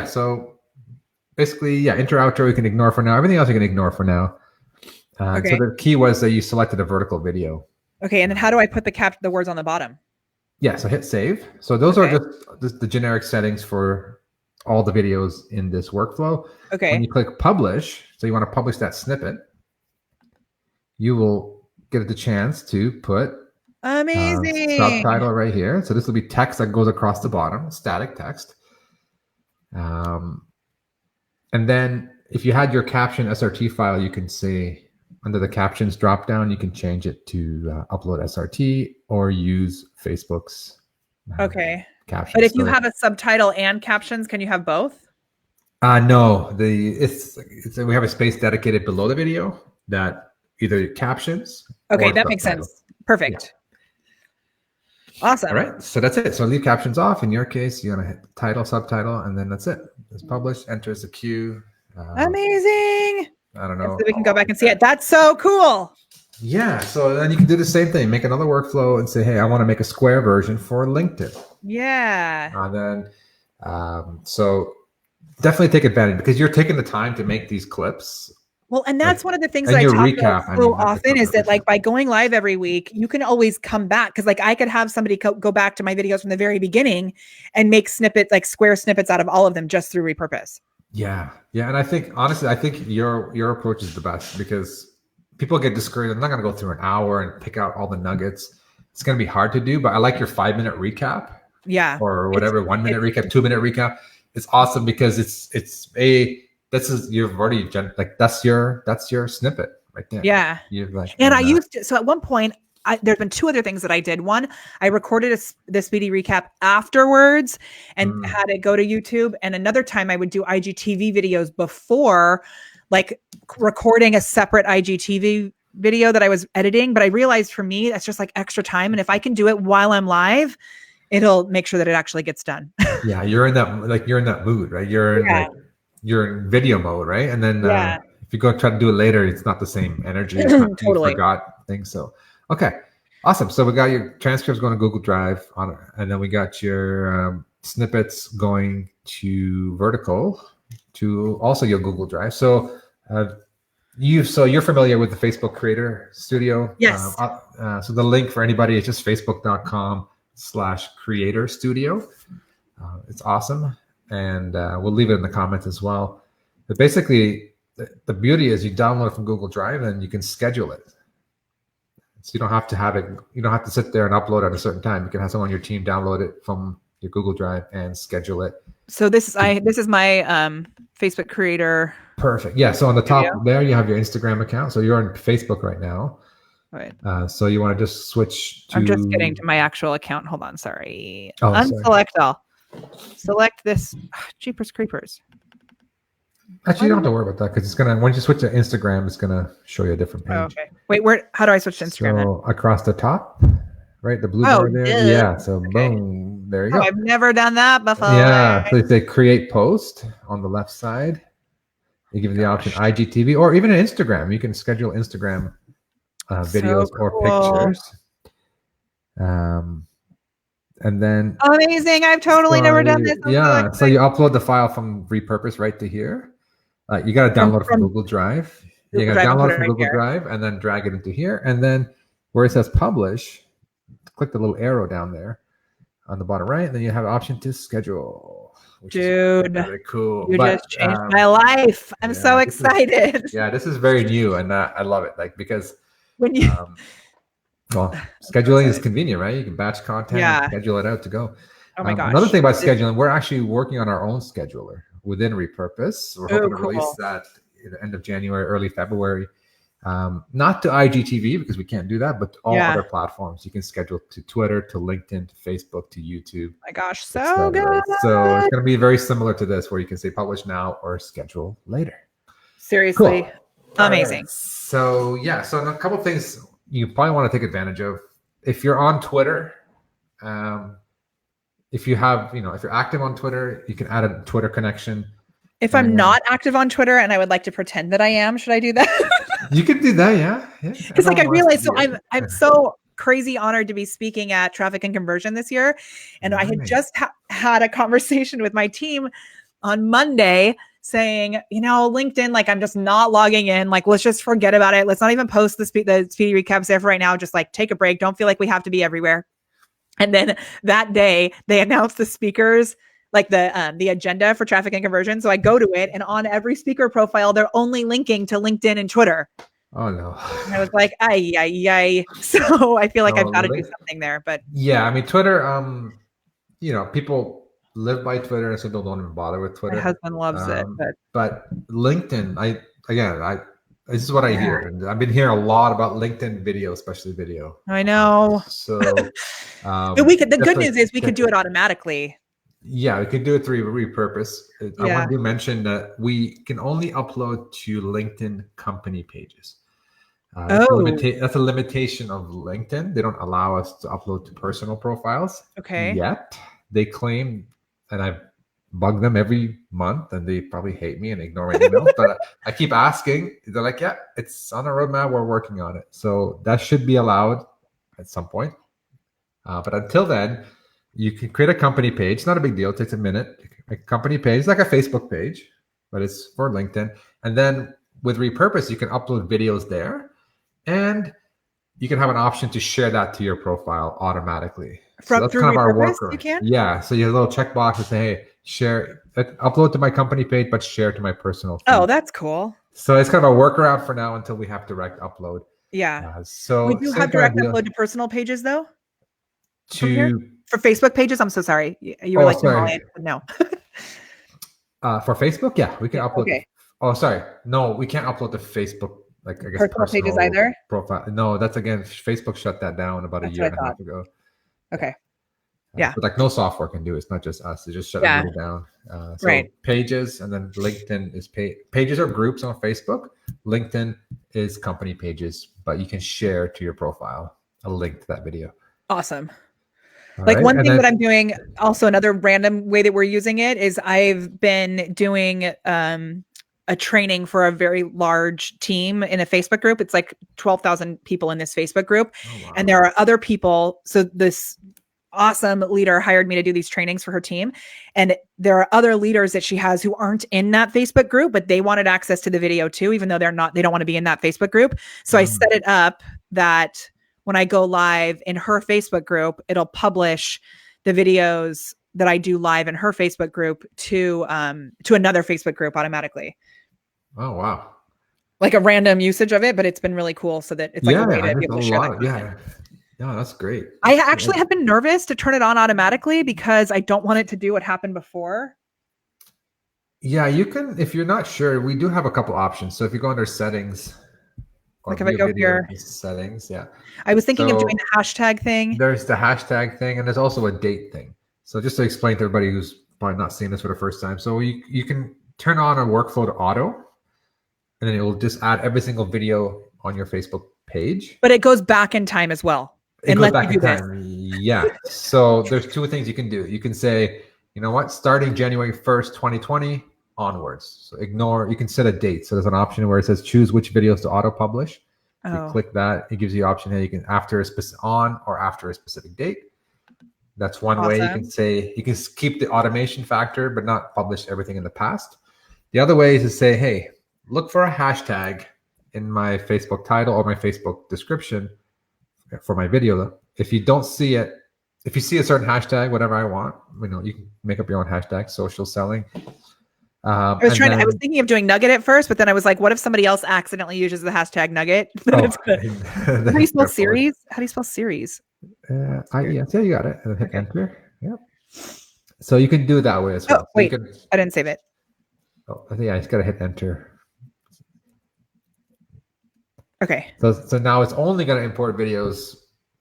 so basically, yeah, intro, outro we can ignore for now. Everything else you can ignore for now. Okay. So the key was that you selected a vertical video. Okay, and then how do I put the words on the bottom? Yeah, so hit save. So those are just the generic settings for all the videos in this workflow. Okay. When you click publish, so you want to publish that snippet, you will get the chance to put Amazing. subtitle right here. So this will be text that goes across the bottom, static text. And then if you had your caption SRT file, you can see under the captions drop down, you can change it to upload SRT or use Facebook's Okay. captions. But if you have a subtitle and captions, can you have both? No, we have a space dedicated below the video that either captions. Okay, or that makes subtitle. sense. Perfect. Yeah. Awesome. All right, so that's it. So leave captions off. In your case, you're gonna hit title, subtitle, and then that's it. It's published. Enters the queue. Amazing. I don't know. So we can go back and see it. That's so cool. Yeah. So then you can do the same thing. Make another workflow and say, hey, I want to make a square version for LinkedIn. Yeah. And then, so definitely take advantage because you're taking the time to make these clips. Well, and that's one of the things And that I your talk recap, about so often is that, like, by going live every week, you can always come back. Because, like, I could have somebody go back to my videos from the very beginning and make snippets, like square snippets out of all of them just through Repurpose. Yeah. And I think, honestly, your approach is the best because people get discouraged. I'm not going to go through an hour and pick out all the nuggets. It's going to be hard to do, but I like your 5-minute recap. Yeah. Or whatever, 1 minute recap, 2-minute recap. It's awesome because you've already that's your snippet right there. Yeah. I used to, so at one point, there's been 2 other things that I did. One, I recorded the speedy recap afterwards and had it go to YouTube. And another time I would do IGTV videos before, like recording a separate IGTV video that I was editing. But I realized for me, that's just like extra time. And if I can do it while I'm live, it'll make sure that it actually gets done. Yeah, you're in that mood, right? You're in video mode, right? And then if you go try to do it later, it's not the same energy. It's not, totally. You forgot things. So, okay, awesome. So we got your transcripts going to Google Drive and then we got your snippets going to vertical to also your Google Drive. So you're familiar with the Facebook Creator Studio. Yes. So the link for anybody is just facebook.com/creator studio. It's awesome. And we'll leave it in the comments as well. But basically, the beauty is you download it from Google Drive and you can schedule it. So you don't have to have it. You don't have to sit there and upload at a certain time. You can have someone on your team download it from your Google Drive and schedule it. So this is my Facebook Creator. Perfect. Yeah. So on the top there, you have your Instagram account. So you're on Facebook right now. Right. So you want to just switch to... I'm just getting to my actual account. Hold on. Sorry. Oh, unselect all. Select this. Jeepers Creepers. Actually, you don't have to worry about that because it's gonna. Once you switch to Instagram, it's gonna show you a different page. Oh, okay. Wait, how do I switch to Instagram? So across the top, right, the blue bar there. Yeah. Yeah. So boom, there you go. I've never done that before. Yeah. So you say create post on the left side. You give the option IGTV or even an Instagram. You can schedule Instagram videos or pictures. And then amazing. I've totally never done this. Yeah. So you upload the file from Repurpose right to here. You got to download it from Google Drive. You got to download it from Google Drive and then drag it into here. And then where it says publish, click the little arrow down there on the bottom right. And then you have an option to schedule. Which is very cool. You just changed my life. I'm so excited. This is very new and I love it. Like because when you well, scheduling is convenient, right? You can batch content and schedule it out to go. Oh my gosh. Another thing about scheduling, we're actually working on our own scheduler within Repurpose. We're hoping to release that at the end of January, early February. Not to IGTV because we can't do that, but all other platforms. You can schedule to Twitter, to LinkedIn, to Facebook, to YouTube. Oh my gosh, so good. So it's going to be very similar to this where you can say publish now or schedule later. Seriously. Cool. Amazing. Right. So so a couple of things you probably want to take advantage of. If you're on Twitter, if you're active on Twitter, you can add a Twitter connection. If I'm not active on Twitter and I would like to pretend that I am, should I do that? You could do that, yeah. Because like I Everyone wants realized, to so be it. I'm so crazy honored to be speaking at Traffic and Conversion this year, and I had Nice. just had a conversation with my team on Monday saying, LinkedIn, like I'm just not logging in. Like, let's just forget about it. Let's not even post the speedy recaps there for right now. Just like take a break. Don't feel like we have to be everywhere. And then that day they announced the speakers, like the agenda for Traffic and Conversion. So I go to it, and on every speaker profile, they're only linking to LinkedIn and Twitter. Oh no. And I was like, ay. So I feel like I've got to do Link- something there. But yeah, I mean Twitter, people live by Twitter, and some people don't even bother with Twitter. my husband loves it. But LinkedIn, this is what I hear, and I've been hearing a lot about LinkedIn video, especially video. I know. So, but the good news is we could do it automatically. Yeah, we can do it through Repurpose. I want to mention that we can only upload to LinkedIn company pages. That's a limitation of LinkedIn. They don't allow us to upload to personal profiles. Okay. Yet they claim, and I bug them every month, and they probably hate me and ignore my emails. But I keep asking. They're like, "Yeah, it's on a roadmap. We're working on it." So that should be allowed at some point. But until then, you can create a company page. It's not a big deal. It takes a minute. A company page, it's like a Facebook page, but it's for LinkedIn. And then with Repurpose, you can upload videos there. And you can have an option to share that to your profile automatically. So that's kind of our workaround. You can? Yeah. So you have a little checkbox to say, hey, share, upload to my company page, but share to my personal feed. Oh, that's cool. So it's kind of a workaround for now until we have direct upload. Yeah. So we do have direct upload to personal pages though? For Facebook pages? I'm so sorry. You were no. For Facebook, yeah, we can upload. Okay. Oh, sorry. No, we can't upload to Facebook. Like I guess personal pages either. Profile. No, that's again. Facebook shut that down about a year and a half ago. Okay. Yeah. But like no software can do it. It's not just us. It just shut it down. So pages, and then LinkedIn is pages or groups on Facebook. LinkedIn is company pages, but you can share to your profile a link to that video. Awesome. One thing that I'm doing, also another random way that we're using it is I've been doing a training for a very large team in a Facebook group. It's like 12,000 people in this Facebook group. Oh, wow. And there are other people. So this awesome leader hired me to do these trainings for her team. And there are other leaders that she has who aren't in that Facebook group, but they wanted access to the video too, even though they don't want to be in that Facebook group. So I set it up that when I go live in her Facebook group, it'll publish the videos that I do live in her Facebook group to another Facebook group automatically. Oh, wow. Like a random usage of it, but it's been really cool so that it's like a way to be able to share that content. Yeah, that's great. I actually have been nervous to turn it on automatically because I don't want it to do what happened before. Yeah, you can, if you're not sure, we do have a couple options. So if you go under settings, like if I go here, settings, yeah. I was thinking of doing the hashtag thing. There's the hashtag thing, and there's also a date thing. So just to explain to everybody who's probably not seeing this for the first time. So you can turn on a workflow to auto, and then it will just add every single video on your Facebook page. But it goes back in time as well. It goes back in time. Yeah. So there's two things you can do. You can say, you know what, starting January 1st, 2020 onwards. So you can set a date. So there's an option where it says choose which videos to auto publish. You click that. It gives you the option here. You can on or after a specific date. That's one way. You can say, you can keep the automation factor, but not publish everything in the past. The other way is to say, hey, look for a hashtag in my Facebook title or my Facebook description for my video. If you don't see it, if you see a certain hashtag, whatever I want, you can make up your own hashtag, social selling. I was thinking of doing nugget at first, but then I was like, what if somebody else accidentally uses the hashtag nugget? How do you spell series? How do you spell series? Yeah, you got it. And hit enter. Yep. So you can do it that way as well. Wait, I didn't save it. Oh, I think I just got to hit enter. Okay. So now it's only going to import videos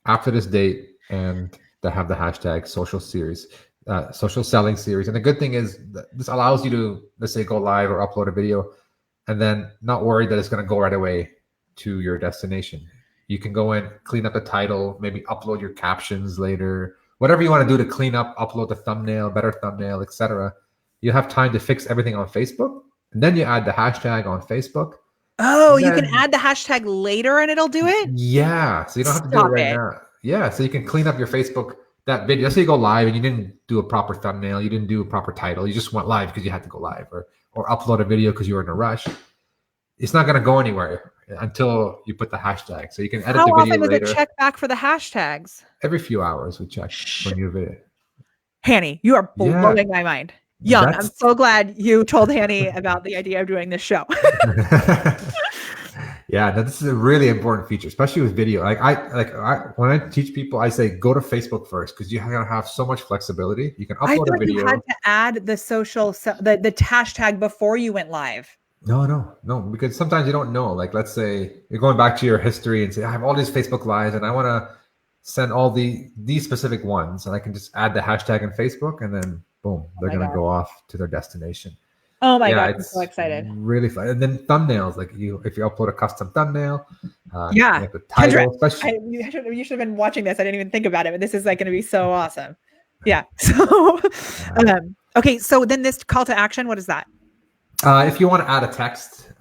after this date and that have the hashtag social selling series. And the good thing is that this allows you to, let's say, go live or upload a video and then not worry that it's going to go right away to your destination. You can go in, clean up the title, maybe upload your captions later, whatever you want to do to clean up, upload the thumbnail, better thumbnail, etc. You have time to fix everything on Facebook. And then you add the hashtag on Facebook. Oh, And you can then- add the hashtag later and it'll do it? Yeah. So you don't have to do it Stop right it. now. Yeah. So you can clean up your Facebook, that video. Let's say you go live and you didn't do a proper thumbnail, you didn't do a proper title, you just went live because you had to go live, or upload a video because you were in a rush. It's not going to go anywhere until you put the hashtag. So you can edit How the video often does later. it check back for the hashtags? Every few hours we check for new video. Hanny, you are Yeah. blowing my mind. Young, I'm That's- so glad you told Hanny about the idea of doing this show. Yeah, this is a really important feature, especially with video. When I teach people, I say go to Facebook first because you're gonna have so much flexibility. You can I upload a thought you video. had to add the social, the hashtag before you went live. No, because sometimes you don't know. Like, let's say you're going back to your history and say, I have all these Facebook lives and I want to send all these specific ones, and I can just add the hashtag in Facebook, and then boom, they're my gonna God. go off to their destination. Oh my Yeah, God, I'm it's so excited. really fun. And then thumbnails, like if you upload a custom thumbnail, Yeah. like the title, Kendra, especially. you should have been watching this. I didn't even think about it, but this is like going to be so awesome. Yeah. So, okay. So then this call to action, what is that? If you want to add a text,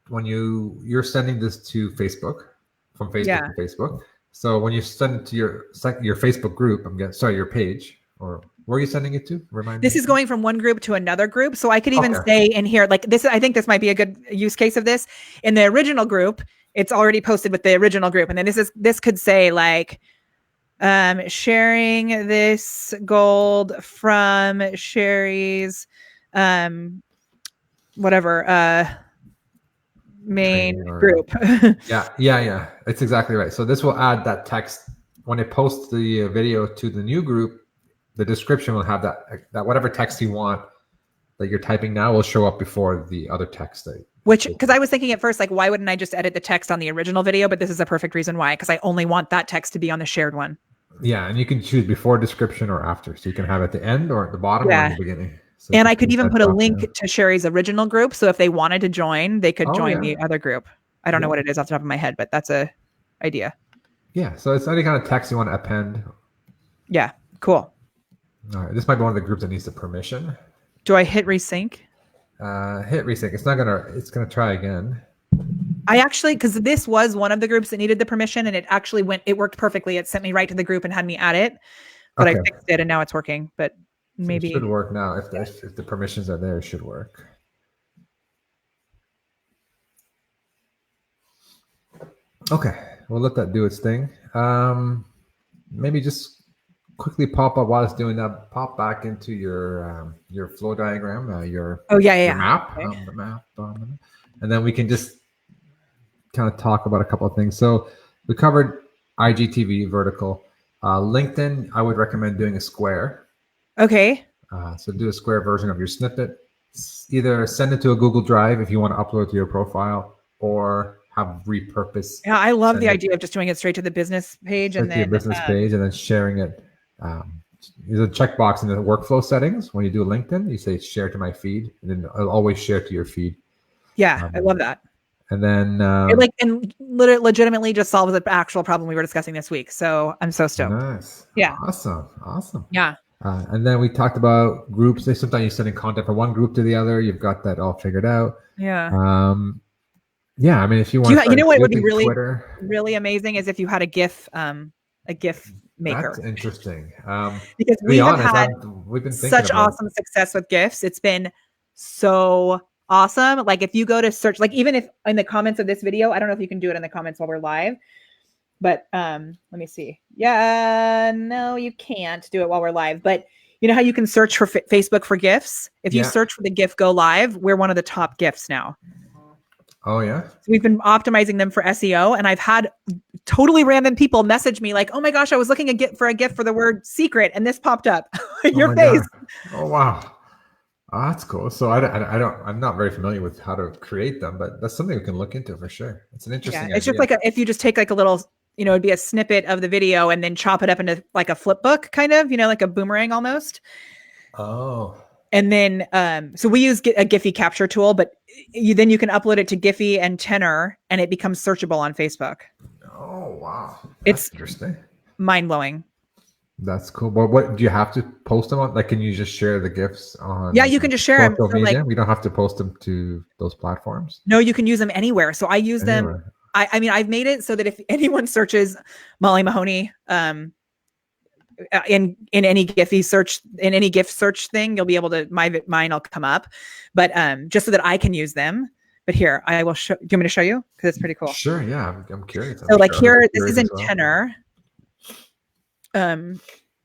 when you're sending this to Facebook, from Facebook to Facebook. So when you send it to your Facebook group, your page, or where are you sending it to? Remind me. This is going from one group to another group. So I could even say in here, like this, I think this might be a good use case of this. In the original group, it's already posted with the original group. And then this could say like, sharing this gold from Sherry's, main group. Yeah. It's exactly right. So this will add that text when it posts the video to the new group. The description will have that whatever text you want that you're typing now will show up before the other text. Because I was thinking at first, like, why wouldn't I just edit the text on the original video? But this is a perfect reason why, because I only want that text to be on the shared one. Yeah, and you can choose before description or after. So you can have it at the end or at the bottom or in the beginning. So and I could even put a link to Sherry's original group. So if they wanted to join, they could join the other group. I don't know what it is off the top of my head, but that's a idea. Yeah, so it's any kind of text you want to append. Yeah, cool. All right, this might be one of the groups that needs the permission. Do I hit resync? Hit resync. It's gonna try again. I actually, because this was one of the groups that needed the permission, and it worked perfectly. It sent me right to the group and had me add it, but I fixed it and now it's working. But maybe it should work now. If the permissions are there, it should work. Okay, we'll let that do its thing. Maybe just quickly pop up while it's doing that. Pop back into your flow diagram, your map, okay. The map, and then we can just kind of talk about a couple of things. So we covered IGTV vertical. LinkedIn, I would recommend doing a square. Okay. So do a square version of your snippet. Either send it to a Google Drive if you want to upload to your profile, or have Repurpose. Yeah, I love the idea of just doing it straight to the business page and then your business page, and then sharing it. There's a checkbox in the workflow settings. When you do LinkedIn, you say share to my feed, and then it'll always share to your feed. Yeah, I love that. And then it legitimately just solves the actual problem we were discussing this week. So I'm so stoked. Nice. Yeah. Awesome. Yeah. And then we talked about groups. Sometimes you're sending content from one group to the other. You've got that all figured out. Yeah. Yeah. I mean, if you want, you know what would be really, Twitter, really amazing is if you had a GIF maker. That's interesting. Because we've been thinking such about awesome success with GIFs. It's been so awesome. Like if you go to search, like even if in the comments of this video, I don't know if you can do it in the comments while we're live, but let me see. Yeah, no, you can't do it while we're live. But you know how you can search for Facebook for GIFs? If you search for the GIF Go Live, we're one of the top GIFs now. Oh yeah. So we've been optimizing them for SEO, and I've had totally random people message me like, "Oh my gosh, I was looking for a GIF for the word secret, and this popped up." Your face. God. Oh wow. Oh, that's cool. So I'm not very familiar with how to create them, but that's something we can look into for sure. It's an interesting idea. It's just like if you just take like a little, it'd be a snippet of the video and then chop it up into like a flip book kind of, like a boomerang almost. Oh. And then, so we use a Giphy capture tool, but then you can upload it to Giphy and Tenor and it becomes searchable on Facebook. Oh, wow. It's interesting. Mind blowing. That's cool. But what do you have to post them on? Like, can you just share the GIFs on? Yeah, you can just share them. Social So, media. like, We don't have to post them to those platforms. no, you can use them anywhere. So I use them. Anywhere. I mean, I've made it so that if anyone searches Molly Mahoney, in any Giphy search, in any GIF search thing, you'll be able to, mine will come up, but just so that I can use them. But here, I will show. Do you want me to show you? Because it's pretty cool. Sure. Yeah, I'm curious. So like here, this is in tenor.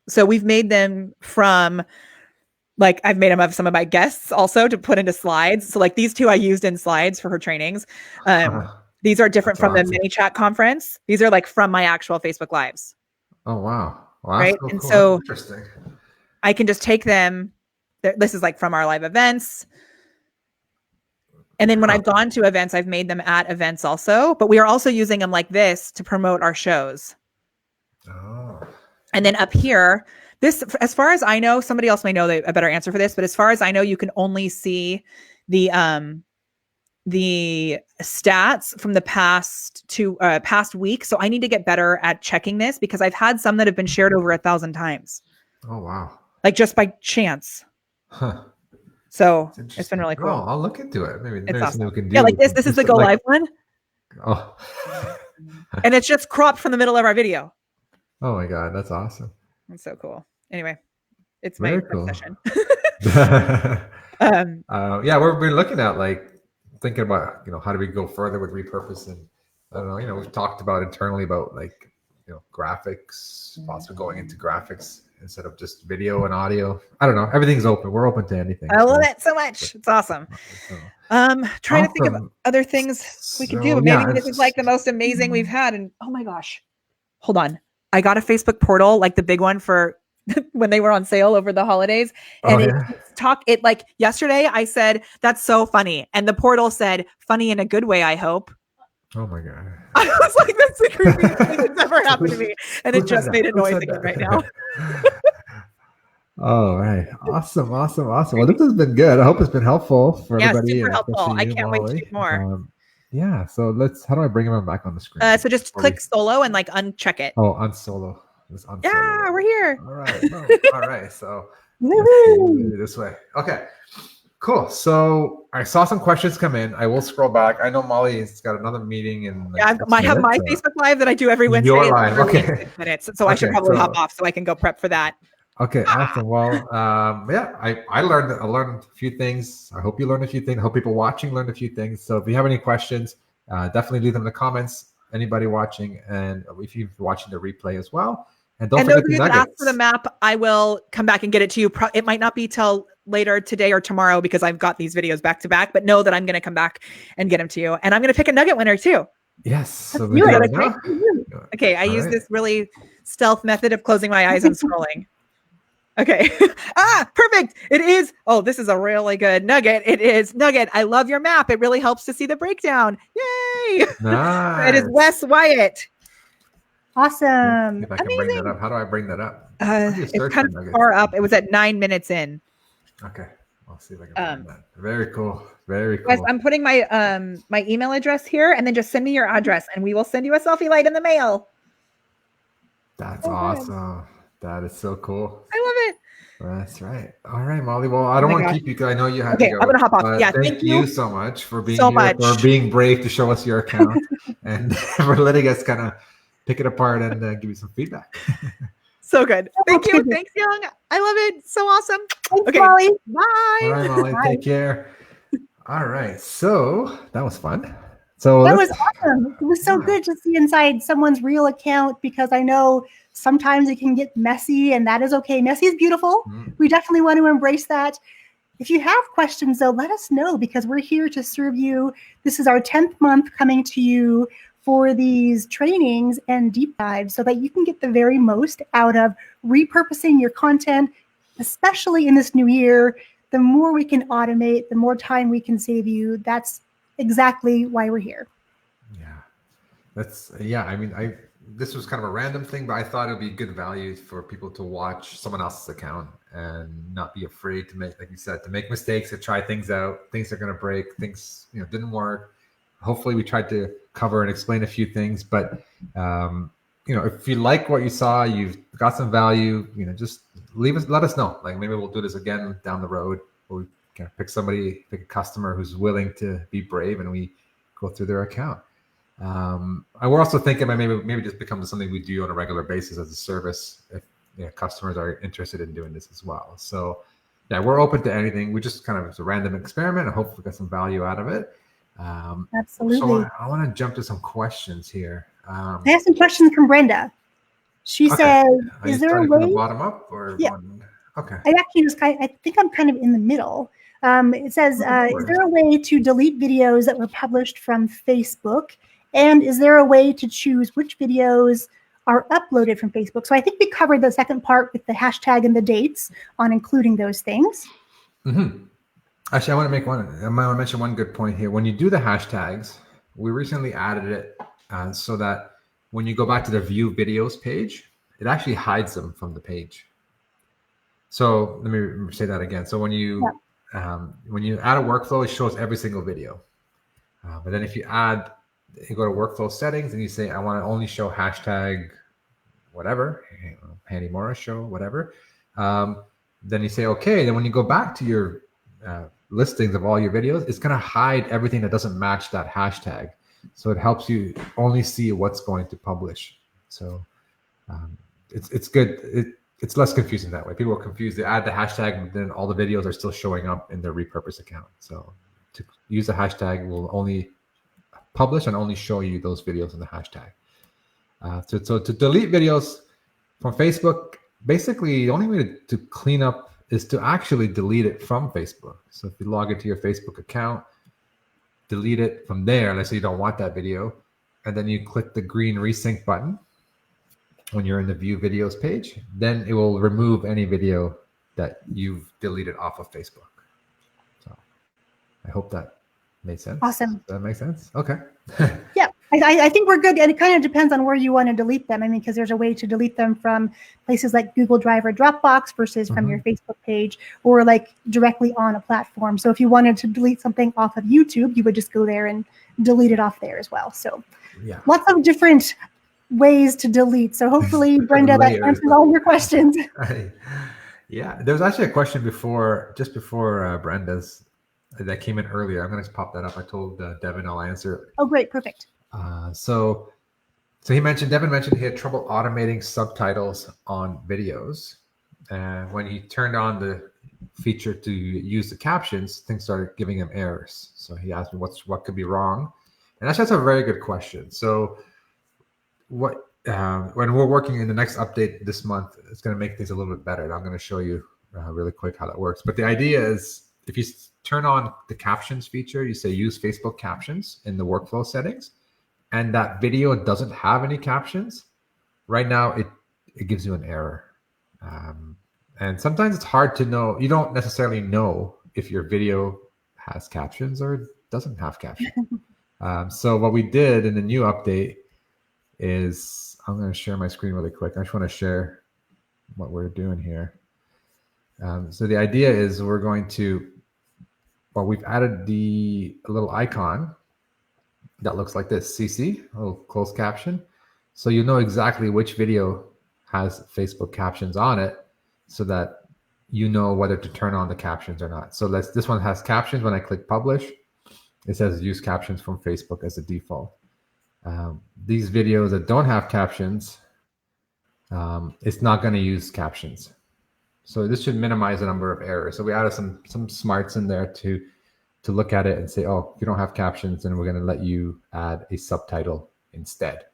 So we've made them from, like, I've made them of some of my guests also to put into slides. So like these two I used in slides for her trainings. These are different from the mini chat conference. These are like from my actual Facebook Lives. Oh, wow. Right. So and cool. so Interesting. I can just take them. This is like from our live events. And then when I've gone to events, I've made them at events also, but we are also using them like this to promote our shows. Oh. And then up here, this, as far as I know, somebody else may know a better answer for this, but as far as I know, you can only see the stats from the past week. So I need to get better at checking this because I've had some that have been shared over 1,000 times. Oh, wow. Like just by chance. Huh. So it's been really cool. Oh, I'll look into it. Maybe it's awesome. We can do. Yeah, like this is the Go Live one. Oh. And it's just cropped from the middle of our video. Oh my God, that's awesome. That's so cool. Anyway, it's very my cool. obsession. Yeah, we've been looking at, like, thinking about, how do we go further with Repurpose, and I don't know, we've talked about internally about, like, graphics, possibly going into graphics instead of just video and audio. I don't know. Everything's open. We're open to anything. I love it so much. It's awesome. Trying to think of other things we could do, but maybe this is like the most amazing we've had. And oh my gosh, hold on. I got a Facebook portal, like the big one for when they were on sale over the holidays. And it like yesterday I said, that's so funny. And the portal said, funny in a good way, I hope. Oh my God. I was like, that's the creepiest thing that's ever happened to me. And it just made a noise again right now. All right. Awesome. Well, this has been good. I hope it's been helpful for everybody. Super helpful. I can't wait to do more. Yeah. So how do I bring him back on the screen? So just click solo and like uncheck it. Oh, unsolo. Yeah, we're here. All right. All right. So this way. Okay. Cool. So I saw some questions come in. I will scroll back. I know Molly's got another meeting in. I have my Facebook Live that I do every Wednesday. Your live. Okay. Minutes. So I should probably hop off so I can go prep for that. Okay. Awesome. Well, I learned a few things. I hope you learned a few things. I hope people watching learned a few things. So if you have any questions, definitely leave them in the comments. Anybody watching, and if you're watching the replay as well. And don't forget the nuggets. Ask for the map, I will come back and get it to you. It might not be till later today or tomorrow because I've got these videos back to back, but know that I'm going to come back and get them to you. And I'm going to pick a nugget winner too. Yes. So okay. I use this really stealth method of closing my eyes and scrolling. Okay. Perfect. It is. Oh, this is a really good nugget. It is nugget. I love your map. It really helps to see the breakdown. Yay. Nice. It is Wes Wyatt. Awesome. If I can bring that up. How do I bring that up? It's kind of far up. It was at 9 minutes in. Okay. I'll see if I can bring that. Very cool. Very cool. Wes, I'm putting my my email address here, and then just send me your address and we will send you a selfie light in the mail. That's awesome. That is so cool. I love it. That's right. All right, Molly. Well, I don't want to keep you because I know you have to go. I'm gonna hop off. Yeah, thank you so much for being here, for being brave to show us your account and for letting us kind of pick it apart and give you some feedback. So good. Thank you. Thanks, Young. I love it. So awesome. Thanks, Molly. Bye. All right, Molly. Take care. All right. So that was fun. So that was awesome. It was so good to see inside someone's real account because I know sometimes it can get messy and that is okay. Messy is beautiful. We definitely want to embrace that. If you have questions, though, let us know because we're here to serve you. This is our 10th month coming to you for these trainings and deep dives so that you can get the very most out of repurposing your content, especially in this new year. The more we can automate, the more time we can save you. That's exactly why we're here. I mean, this was kind of a random thing, but I thought it would be good value for people to watch someone else's account and not be afraid to make, like you said, to make mistakes, to try things out. Things are going to break. Things, didn't work. Hopefully we tried to cover and explain a few things, but if you like what you saw, you've got some value, just let us know. Like maybe we'll do this again down the road, where we can pick a customer who's willing to be brave, and we go through their account. And we're also thinking about maybe just becomes something we do on a regular basis as a service if customers are interested in doing this as well. So yeah, we're open to anything. We just kind of, it's a random experiment, and hopefully get some value out of it. Absolutely. So I want to jump to some questions here. I have some questions from Brenda. She says, "Is there a way?" From the bottom up, or yeah? Okay. I think I'm kind of in the middle. It says, "Is there a way to delete videos that were published from Facebook? And is there a way to choose which videos are uploaded from Facebook?" So I think we covered the second part with the hashtag and the dates on including those things. Mm-hmm. Actually, I want to mention one good point here. When you do the hashtags, we recently added it so that when you go back to the view videos page, it actually hides them from the page. So let me say that again. So when you add a workflow, it shows every single video. But then if you go to workflow settings and you say, I want to only show hashtag whatever, Handy Morris show, whatever. Then you say, okay. Then when you go back to your listings of all your videos, it's going to hide everything that doesn't match that hashtag. So it helps you only see what's going to publish. So it's good. It's less confusing that way. People are confused. They add the hashtag, but then all the videos are still showing up in their Repurpose account. So to use the hashtag will only publish and only show you those videos in the hashtag. So to delete videos from Facebook, basically the only way to clean up is to actually delete it from Facebook. So if you log into your Facebook account, delete it from there, let's say you don't want that video, and then you click the green resync button when you're in the view videos page, then it will remove any video that you've deleted off of Facebook. So I hope that made sense. Awesome. Does that make sense? Okay. Yeah, I think we're good. And it kind of depends on where you want to delete them. I mean, because there's a way to delete them from places like Google Drive or Dropbox versus from your Facebook page, or like directly on a platform. So if you wanted to delete something off of YouTube, you would just go there and delete it off there as well. So yeah, lots of different ways to delete. So hopefully, Brenda, that answers all your questions. Yeah, there was actually a question just before Brenda's that came in earlier. I'm going to pop that up. I told Devin I'll answer it. Oh, great. Perfect. So Devin mentioned he had trouble automating subtitles on videos. And when he turned on the feature to use the captions, things started giving him errors. So he asked me what could be wrong. And that's just a very good question. So when we're working in the next update this month, it's going to make things a little bit better. And I'm going to show you really quick how that works. But the idea is, if you turn on the captions feature, you say use Facebook captions in the workflow settings, and that video doesn't have any captions, right now it gives you an error. And sometimes it's hard to know. You don't necessarily know if your video has captions or doesn't have captions. So what we did in the new update is, I'm going to share my screen really quick. I just want to share what we're doing here. So the idea is we've added a little icon that looks like this, CC, a little closed caption. So you know exactly which video has Facebook captions on it, so that you know whether to turn on the captions or not. So this one has captions. When I click publish, it says use captions from Facebook as a default. These videos that don't have captions, it's not going to use captions. So this should minimize the number of errors. So we added some smarts in there to look at it and say, oh, if you don't have captions, then we're going to let you add a subtitle instead.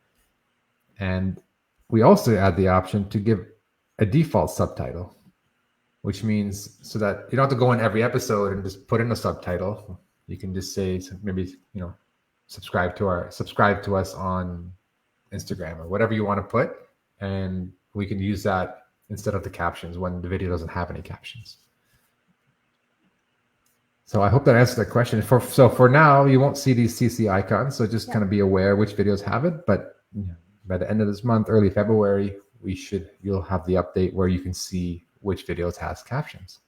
And we also add the option to give a default subtitle, which means so that you don't have to go in every episode and just put in a subtitle. You can just say, maybe, subscribe to us on Instagram or whatever you want to put, and we can use that instead of the captions when the video doesn't have any captions. So I hope that answers that question. So for now, you won't see these CC icons. So just kind of be aware which videos have it. But by the end of this month, early February, you'll have the update where you can see which videos has captions.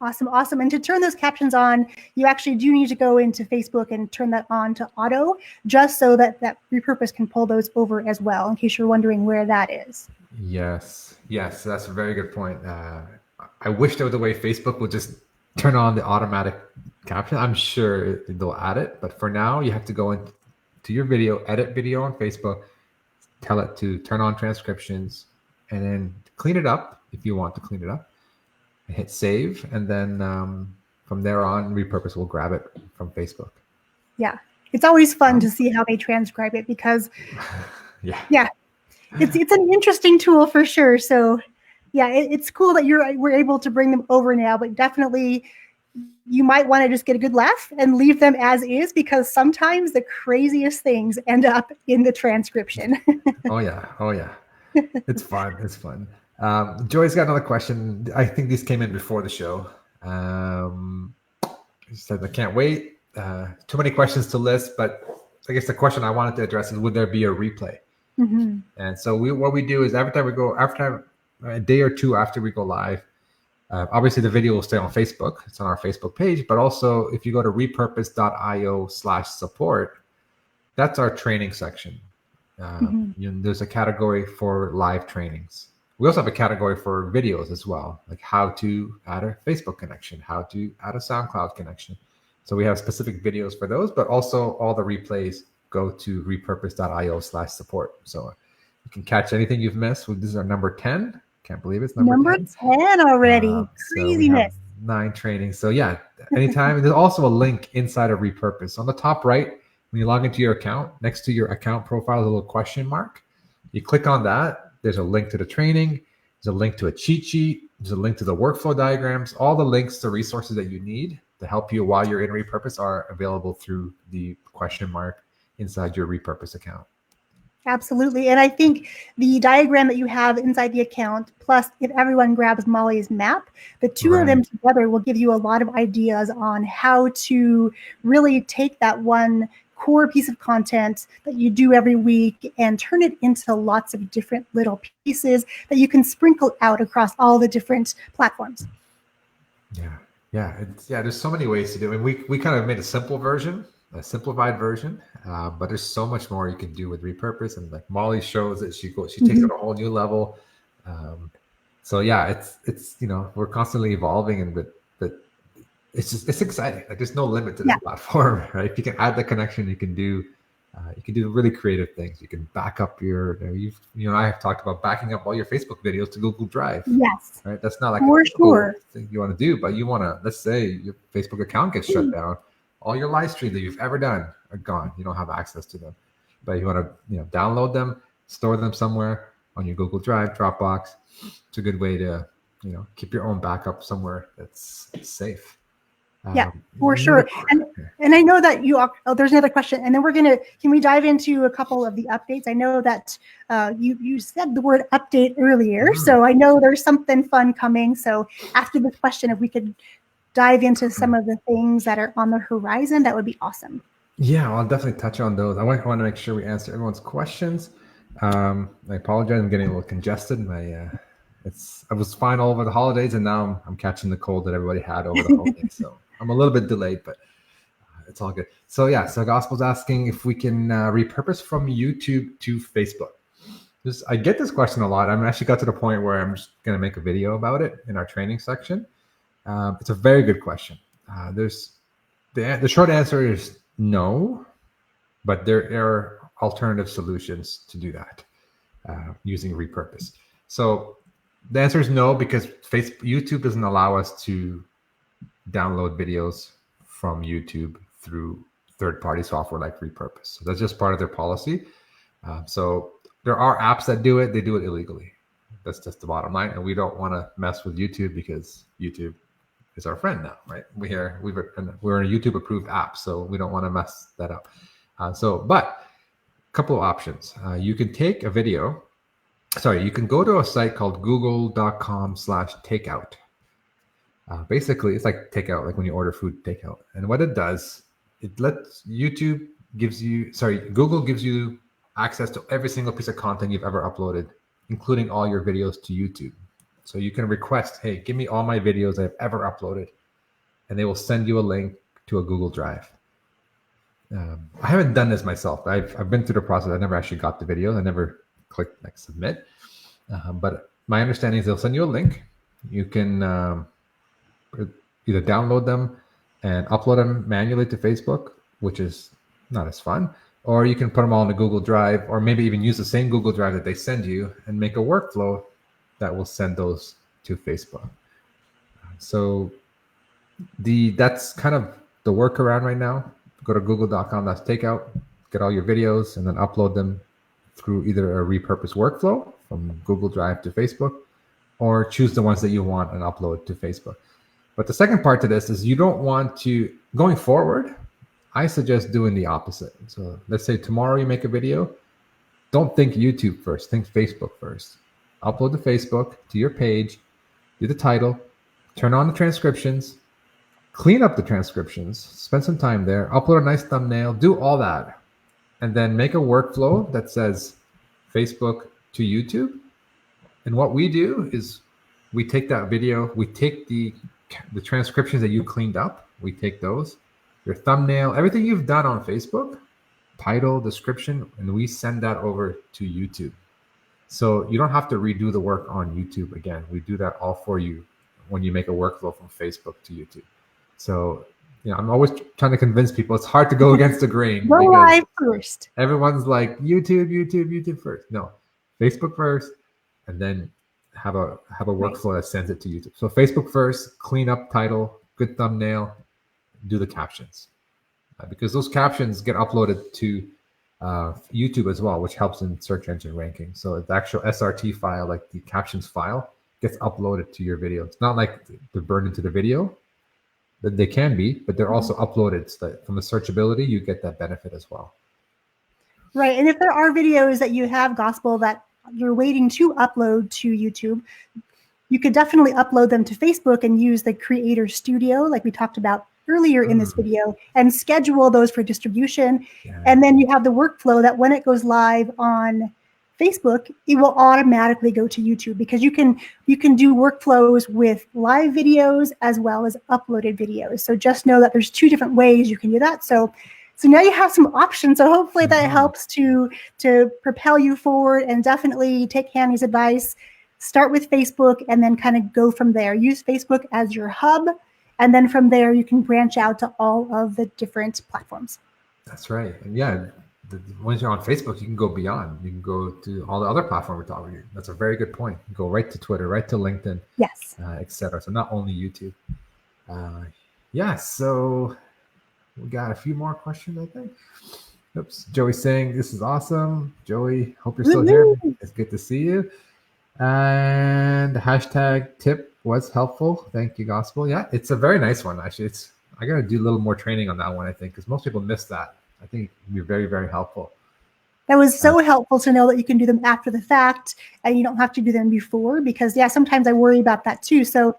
Awesome, awesome. And to turn those captions on, you actually do need to go into Facebook and turn that on to auto, just so that Repurpose can pull those over as well, in case you're wondering where that is. Yes, that's a very good point. I wish there was a way Facebook would just turn on the automatic caption. I'm sure they'll add it, but for now, you have to go into your video, edit video on Facebook, tell it to turn on transcriptions, and then clean it up if you want to clean it up. Hit save, and then from there on, Repurpose will grab it from Facebook. Yeah, it's always fun to see how they transcribe it, because yeah, it's an interesting tool for sure. So yeah, it's cool that we're able to bring them over now, but definitely you might want to just get a good laugh and leave them as is, because sometimes the craziest things end up in the transcription. Oh yeah, it's fun. Joy's got another question. I think these came in before the show. She said, I can't wait. Too many questions to list, but I guess the question I wanted to address is, would there be a replay? Mm-hmm. And so what we do is every time we go, after a day or two after we go live, obviously the video will stay on Facebook. It's on our Facebook page, but also if you go to repurpose.io/support, that's our training section. There's a category for live trainings. We also have a category for videos as well, like how to add a Facebook connection, how to add a SoundCloud connection. So we have specific videos for those, but also all the replays go to repurpose.io/support. So you can catch anything you've missed. This is our number 10. Can't believe it's number 10 already. Craziness. So 9 trainings. So yeah, anytime. There's also a link inside of Repurpose. On the top right, when you log into your account, next to your account profile, a little question mark. You click on that. There's a link to the training. There's a link to a cheat sheet. There's a link to the workflow diagrams. All the links to resources that you need to help you while you're in Repurpose are available through the question mark inside your Repurpose account. Absolutely. And I think the diagram that you have inside the account, plus if everyone grabs Molly's map, the two of them together will give you a lot of ideas on how to really take that one core piece of content that you do every week and turn it into lots of different little pieces that you can sprinkle out across all the different platforms. There's so many ways to do it. I mean, we kind of made a simplified version, but there's so much more you can do with Repurpose. And like Molly shows it, she takes it a whole new level. So yeah, it's we're constantly evolving, and but it's exciting. Like there's no limit to this platform, right? If you can add the connection, you can do really creative things. You can back up I have talked about backing up all your Facebook videos to Google Drive. Yes. Right. That's not like for sure thing you want to do, but you want to, let's say your Facebook account gets shut down. All your live streams that you've ever done are gone. You don't have access to them, but you want to, download them, store them somewhere on your Google Drive, Dropbox. It's a good way to, keep your own backup somewhere that's safe. For sure. And I know that there's another question, and then can we dive into a couple of the updates? I know that you said the word update earlier, so I know there's something fun coming. So after this question, if we could dive into some of the things that are on the horizon, that would be awesome. Yeah, I'll definitely touch on those. I want to make sure we answer everyone's questions. I apologize. I'm getting a little congested. I was fine all over the holidays, and now I'm catching the cold that everybody had over the holidays. So I'm a little bit delayed, but it's all good. So Gospel's asking if we can repurpose from YouTube to Facebook. I get this question a lot. I'm actually got to the point where I'm just going to make a video about it in our training section. It's a very good question. The short answer is no, but there are alternative solutions to do that using Repurpose. So the answer is no, because YouTube doesn't allow us to download videos from YouTube through third-party software like Repurpose. So that's just part of their policy. So there are apps that do it. They do it illegally. That's just the bottom line. And we don't want to mess with YouTube because YouTube is our friend now, right? We're a YouTube-approved app, so we don't want to mess that up. But a couple of options. You can take a video. You can go to a site called google.com/takeout. Basically, it's like takeout, like when you order food takeout. And what it does, Google gives you access to every single piece of content you've ever uploaded, including all your videos to YouTube. So you can request, hey, give me all my videos I've ever uploaded, and they will send you a link to a Google Drive. I haven't done this myself. I've been through the process. I never actually got the videos. I never clicked like submit. But my understanding is they'll send you a link. You can either download them and upload them manually to Facebook, which is not as fun, or you can put them all in a Google Drive, or maybe even use the same Google Drive that they send you and make a workflow that will send those to Facebook. So that's kind of the workaround right now. Go to google.com/takeout, get all your videos, and then upload them through either a repurpose workflow from Google Drive to Facebook, or choose the ones that you want and upload to Facebook. But the second part to this is you don't want to, going forward, I suggest doing the opposite. So let's say tomorrow you make a video, don't think YouTube first, think Facebook first. Upload to Facebook, to your page, do the title, turn on the transcriptions, clean up the transcriptions, spend some time there, upload a nice thumbnail, do all that, and then make a workflow that says Facebook to YouTube. And what we do is we take that video, we take the transcriptions that you cleaned up, we take those, your thumbnail, everything you've done on Facebook, title, description, and we send that over to YouTube. So you don't have to redo the work on YouTube again. We do that all for you when you make a workflow from Facebook to YouTube. So, I'm always trying to convince people it's hard to go against the grain. Go live first. Everyone's like YouTube first. No, Facebook first, and then have a workflow that sends it to YouTube. So Facebook first, clean up title, good thumbnail, do the captions, because those captions get uploaded to YouTube as well, which helps in search engine ranking. So the actual SRT file, like the captions file, gets uploaded to your video. It's not like they're burned into the video. They can be, but they're also uploaded, so that from the searchability, you get that benefit as well. Right. And if there are videos that you have, Gospel, that you're waiting to upload to YouTube, you could definitely upload them to Facebook and use the Creator Studio, like we talked about earlier in this video, and schedule those for distribution. Yeah. And then you have the workflow that when it goes live on Facebook, it will automatically go to YouTube, because you can do workflows with live videos as well as uploaded videos. So just know that there's two different ways you can do that. So now you have some options. So hopefully that helps to propel you forward, and definitely take Hanny's advice. Start with Facebook and then kind of go from there. Use Facebook as your hub, and then from there you can branch out to all of the different platforms. That's right. And yeah, once you're on Facebook, you can go beyond. You can go to all the other platforms we're talking about. That's a very good point. You can go right to Twitter, right to LinkedIn, yes, etc. So not only YouTube. So we got a few more questions, I think. Oops, Joey's saying this is awesome. Joey, hope you're still here. It's good to see you. And the hashtag tip was helpful. Thank you, Gospel. Yeah, it's a very nice one, actually. I got to do a little more training on that one, I think, because most people miss that. I think it can be very, very helpful. That was so helpful to know that you can do them after the fact and you don't have to do them before, because sometimes I worry about that too. So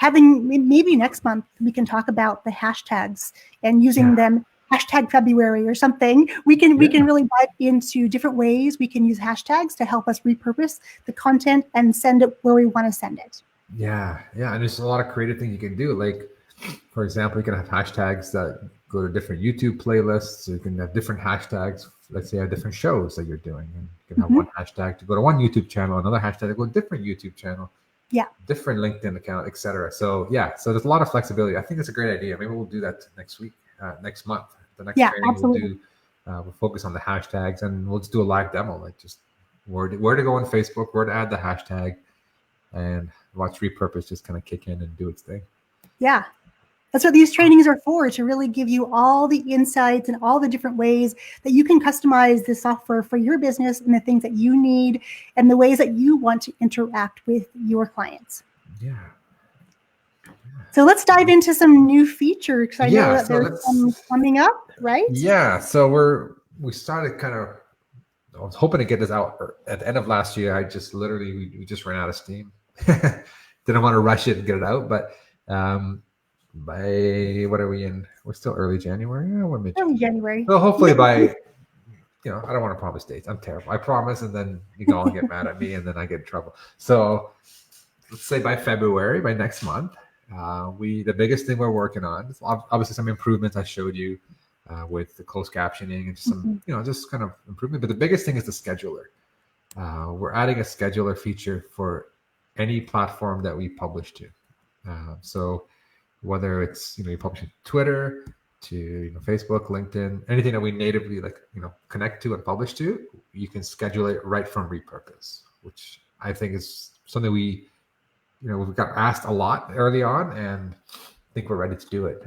maybe next month we can talk about the hashtags and using them, hashtag February or something. We can really dive into different ways we can use hashtags to help us repurpose the content and send it where we want to send it. Yeah. And there's a lot of creative things you can do. Like, for example, you can have hashtags that go to different YouTube playlists. So you can have different hashtags. Let's say you have different shows that you're doing, and you can have one hashtag to go to one YouTube channel, another hashtag to go to a different YouTube channel, different LinkedIn account, etc. So so there's a lot of flexibility. I think it's a great idea. Maybe we'll do that next month. The next training absolutely. We'll focus on the hashtags, and we'll just do a live demo, like just where to go on Facebook, where to add the hashtag, and watch Repurpose just kind of kick in and do its thing. Yeah. That's what these trainings are for, to really give you all the insights and all the different ways that you can customize the software for your business and the things that you need and the ways that you want to interact with your clients. Yeah. So let's dive into some new features, because I know that there's some coming up, right? Yeah. So we started I was hoping to get this out at the end of last year. I just we just ran out of steam. Didn't want to rush it and get it out, but by what are we in? We're still early January. Yeah, we're mid January. So hopefully by, I don't want to promise dates. I'm terrible. I promise, and then you can all get mad at me, and then I get in trouble. So let's say by February, by next month, the biggest thing we're working on is obviously some improvements I showed you with the closed captioning and some, just kind of improvement. But the biggest thing is the scheduler. We're adding a scheduler feature for any platform that we publish to. So whether it's, you publish to Twitter, to Facebook, LinkedIn, anything that we natively connect to and publish to, you can schedule it right from Repurpose, which I think is something we've got asked a lot early on, and I think we're ready to do it.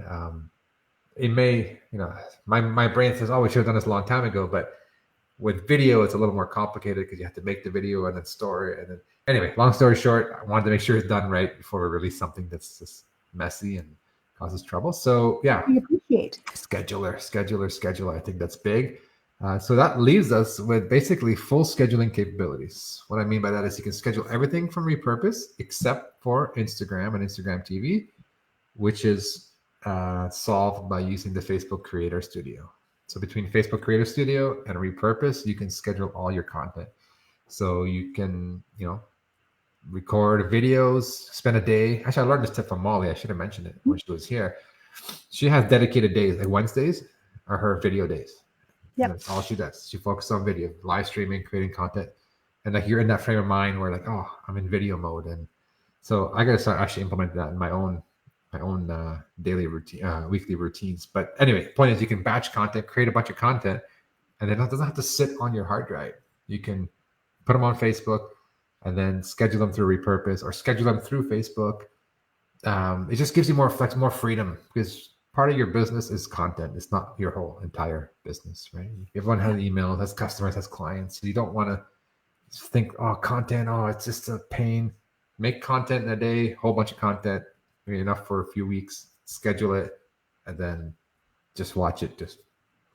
It may, my brain says, oh, we should have done this a long time ago, but with video, it's a little more complicated because you have to make the video and then store it. And then, anyway, long story short, I wanted to make sure it's done right before we release something that's just messy and causes trouble. So yeah, we appreciate scheduler. I think that's big. So that leaves us with basically full scheduling capabilities. What I mean by that is you can schedule everything from Repurpose except for Instagram and Instagram TV, which is solved by using the Facebook Creator Studio. So between Facebook Creator Studio and Repurpose, you can schedule all your content. So you can, record videos, spend a day. Actually, I learned this tip from Molly. I should have mentioned it when she was here. She has dedicated days, like Wednesdays are her video days. Yep. That's all she does. She focuses on video, live streaming, creating content. And you're in that frame of mind where I'm in video mode. And so I got to start actually implementing that in my own daily routine, weekly routines. But anyway, point is you can batch content, create a bunch of content, and then it doesn't have to sit on your hard drive. You can put them on Facebook and then schedule them through Repurpose or schedule them through Facebook. It just gives you more flex, more freedom, because part of your business is content. It's not your whole entire business, right? Everyone has emails, has customers, has clients. So you don't want to think, content, it's just a pain. Make content in a day, whole bunch of content, enough for a few weeks, schedule it, and then just watch it just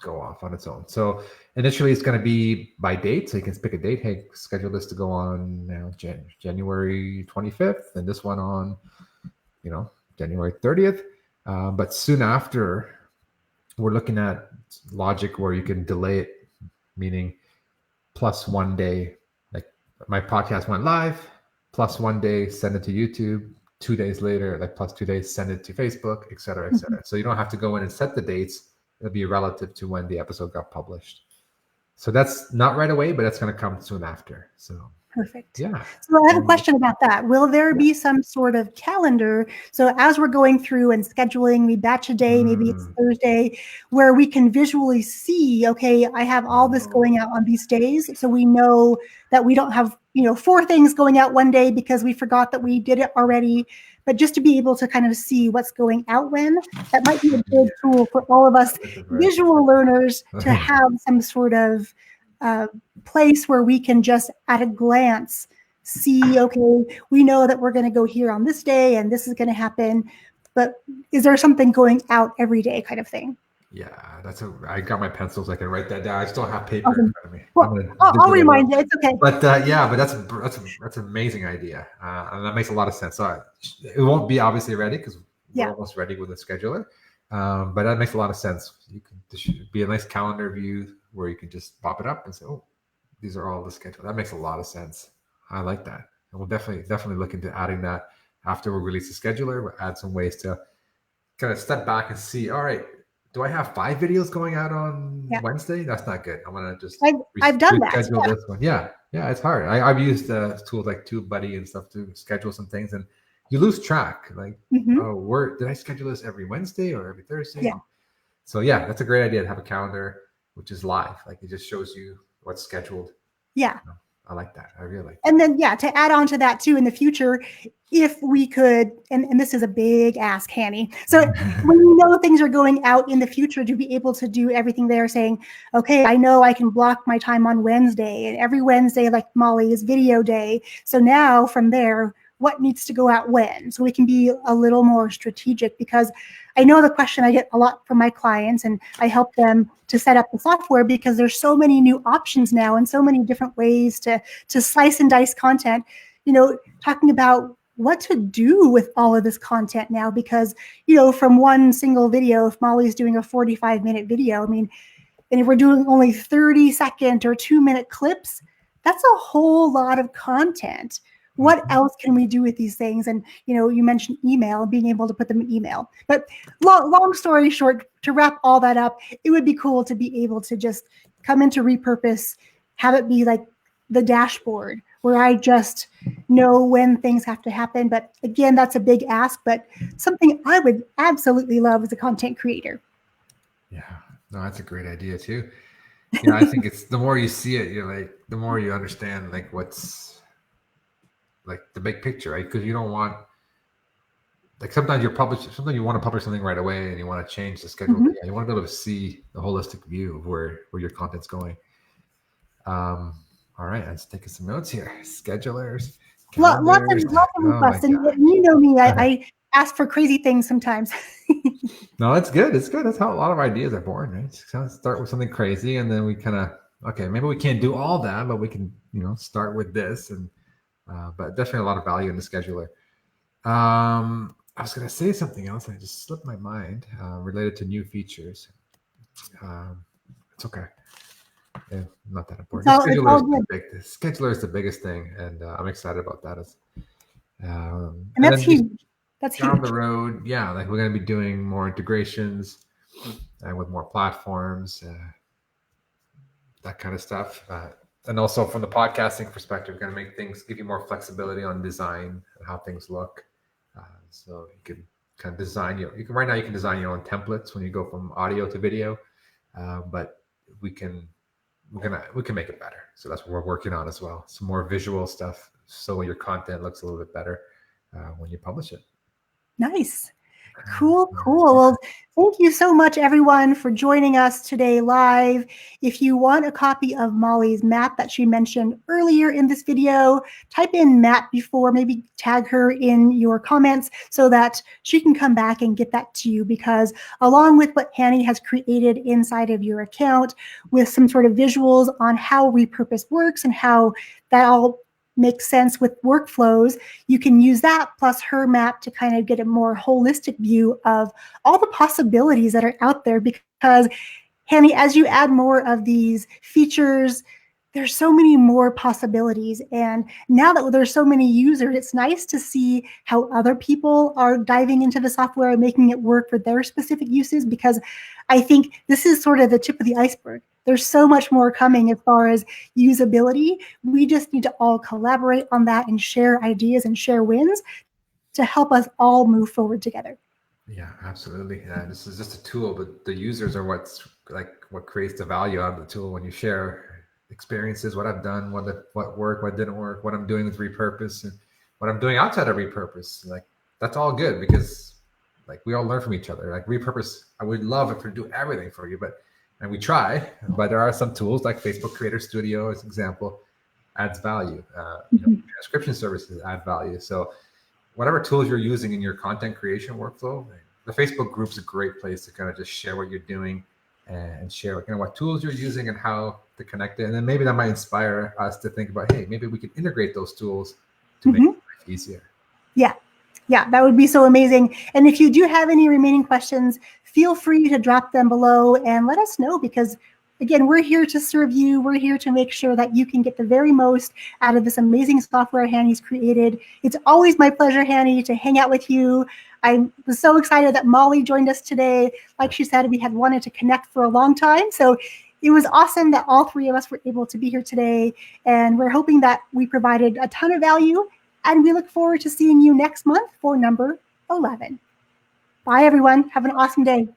go off on its own. So initially it's going to be by date. So you can pick a date. Hey, schedule this to go on now January 25th, and this one on, January 30th. But soon after, we're looking at logic where you can delay it, meaning plus 1 day, like my podcast went live, plus 1 day, send it to YouTube. 2 days later, like plus 2 days, send it to Facebook, et cetera, et cetera. So you don't have to go in and set the dates. It'll be relative to when the episode got published. So that's not right away, but that's going to come soon after. So perfect. Yeah. So I have a question about that. Will there be some sort of calendar? So as we're going through and scheduling, we batch a day, maybe it's Thursday, where we can visually see, okay, I have all this going out on these days. So we know that we don't have, 4 things going out one day because we forgot that we did it already. But just to be able to kind of see what's going out when, that might be a good tool for all of us visual learners to have some sort of place where we can just at a glance see, okay, we know that we're going to go here on this day and this is going to happen, but is there something going out every day kind of thing? Yeah, I got my pencils. I can write that down. I still have paper in front of me. Well, I'll remind you. It's okay. But but that's an amazing idea, and that makes a lot of sense. So it won't be obviously ready because we're almost ready with the scheduler, but that makes a lot of sense. This should be a nice calendar view where you can just pop it up and say, oh, these are all the schedule. That makes a lot of sense. I like that, and we'll definitely look into adding that after we release the scheduler. We'll add some ways to kind of step back and see. All right. Do I have 5 videos going out on Wednesday? That's not good. I'm gonna just I've done that. Schedule this one. Yeah, it's hard. I've used tools like TubeBuddy and stuff to schedule some things, and you lose track. Like, did I schedule this every Wednesday or every Thursday? Yeah. So that's a great idea to have a calendar which is live. Like it just shows you what's scheduled. Yeah. I like that. I really like that. And then, to add on to that too, in the future, if we could, and this is a big ask, Hanny. So when you know things are going out in the future, to be able to do everything there saying, okay, I know I can block my time on Wednesday, and every Wednesday, like Molly, is video day. So now from there, what needs to go out when? So we can be a little more strategic, because I know the question I get a lot from my clients, and I help them to set up the software because there's so many new options now and so many different ways to slice and dice content, talking about what to do with all of this content now, because, from one single video, if Molly's doing a 45-minute video, and if we're doing only 30-second or 2-minute clips, that's a whole lot of content. what else can we do with these things? And, you mentioned email, being able to put them in email. But long story short, to wrap all that up, it would be cool to be able to just come into Repurpose, have it be like the dashboard where I just know when things have to happen. But again, that's a big ask, but something I would absolutely love as a content creator. Yeah, no, that's a great idea too. I think it's the more you see it, the more you understand what's the big picture, right? Because you don't want sometimes you want to publish something right away and you want to change the schedule. Mm-hmm. Yeah, you want to be able to see the holistic view of where your content's going. All right, let's take some notes here. Schedulers, lots of requests, and you know me, I ask for crazy things sometimes. No, it's good. It's good. That's how a lot of ideas are born, right? Just kind of start with something crazy, and then we kind of maybe we can't do all that, but we can start with this, and but definitely a lot of value in the scheduler. I was going to say something else, and I just slipped my mind related to new features. It's okay. Yeah, not that important. The scheduler is the biggest thing, and I'm excited about that. And that's huge. That's down huge. the road. Yeah, we're going to be doing more integrations with more platforms, that kind of stuff. And also from the podcasting perspective, we're going to make things, give you more flexibility on design and how things look. So you can kind of design right now you can design your own templates when you go from audio to video, but we can make it better. So that's what we're working on as well. Some more visual stuff, so your content looks a little bit better when you publish it. Nice. Cool. Well, thank you so much, everyone, for joining us today live. If you want a copy of Molly's map that she mentioned earlier in this video, type in map before, maybe tag her in your comments so that she can come back and get that to you, because along with what Hanny has created inside of your account with some sort of visuals on how Repurpose works and how that all makes sense with workflows, you can use that plus her map to kind of get a more holistic view of all the possibilities that are out there. Because, Hanny, as you add more of these features, there's so many more possibilities. And now that there's so many users, it's nice to see how other people are diving into the software and making it work for their specific uses, because I think this is sort of the tip of the iceberg. There's so much more coming as far as usability. We just need to all collaborate on that and share ideas and share wins to help us all move forward together. Yeah, absolutely. Yeah, this is just a tool, but the users are what creates the value out of the tool. When you share experiences, what I've done, what worked, what didn't work, what I'm doing with Repurpose, and what I'm doing outside of Repurpose, that's all good, because we all learn from each other. Repurpose, I would love it to do everything for you, and we try, but there are some tools like Facebook Creator Studio, as an example, adds value. Transcription services add value. So whatever tools you're using in your content creation workflow, the Facebook group's a great place to kind of just share what you're doing and share what tools you're using and how to connect it. And then maybe that might inspire us to think about, hey, maybe we can integrate those tools to make life easier. Yeah, that would be so amazing. And if you do have any remaining questions, feel free to drop them below and let us know, because again, we're here to serve you. We're here to make sure that you can get the very most out of this amazing software Hanny's created. It's always my pleasure, Hanny, to hang out with you. I was so excited that Molly joined us today. Like she said, we had wanted to connect for a long time. So it was awesome that all three of us were able to be here today. And we're hoping that we provided a ton of value. And we look forward to seeing you next month for number 11. Bye, everyone. Have an awesome day.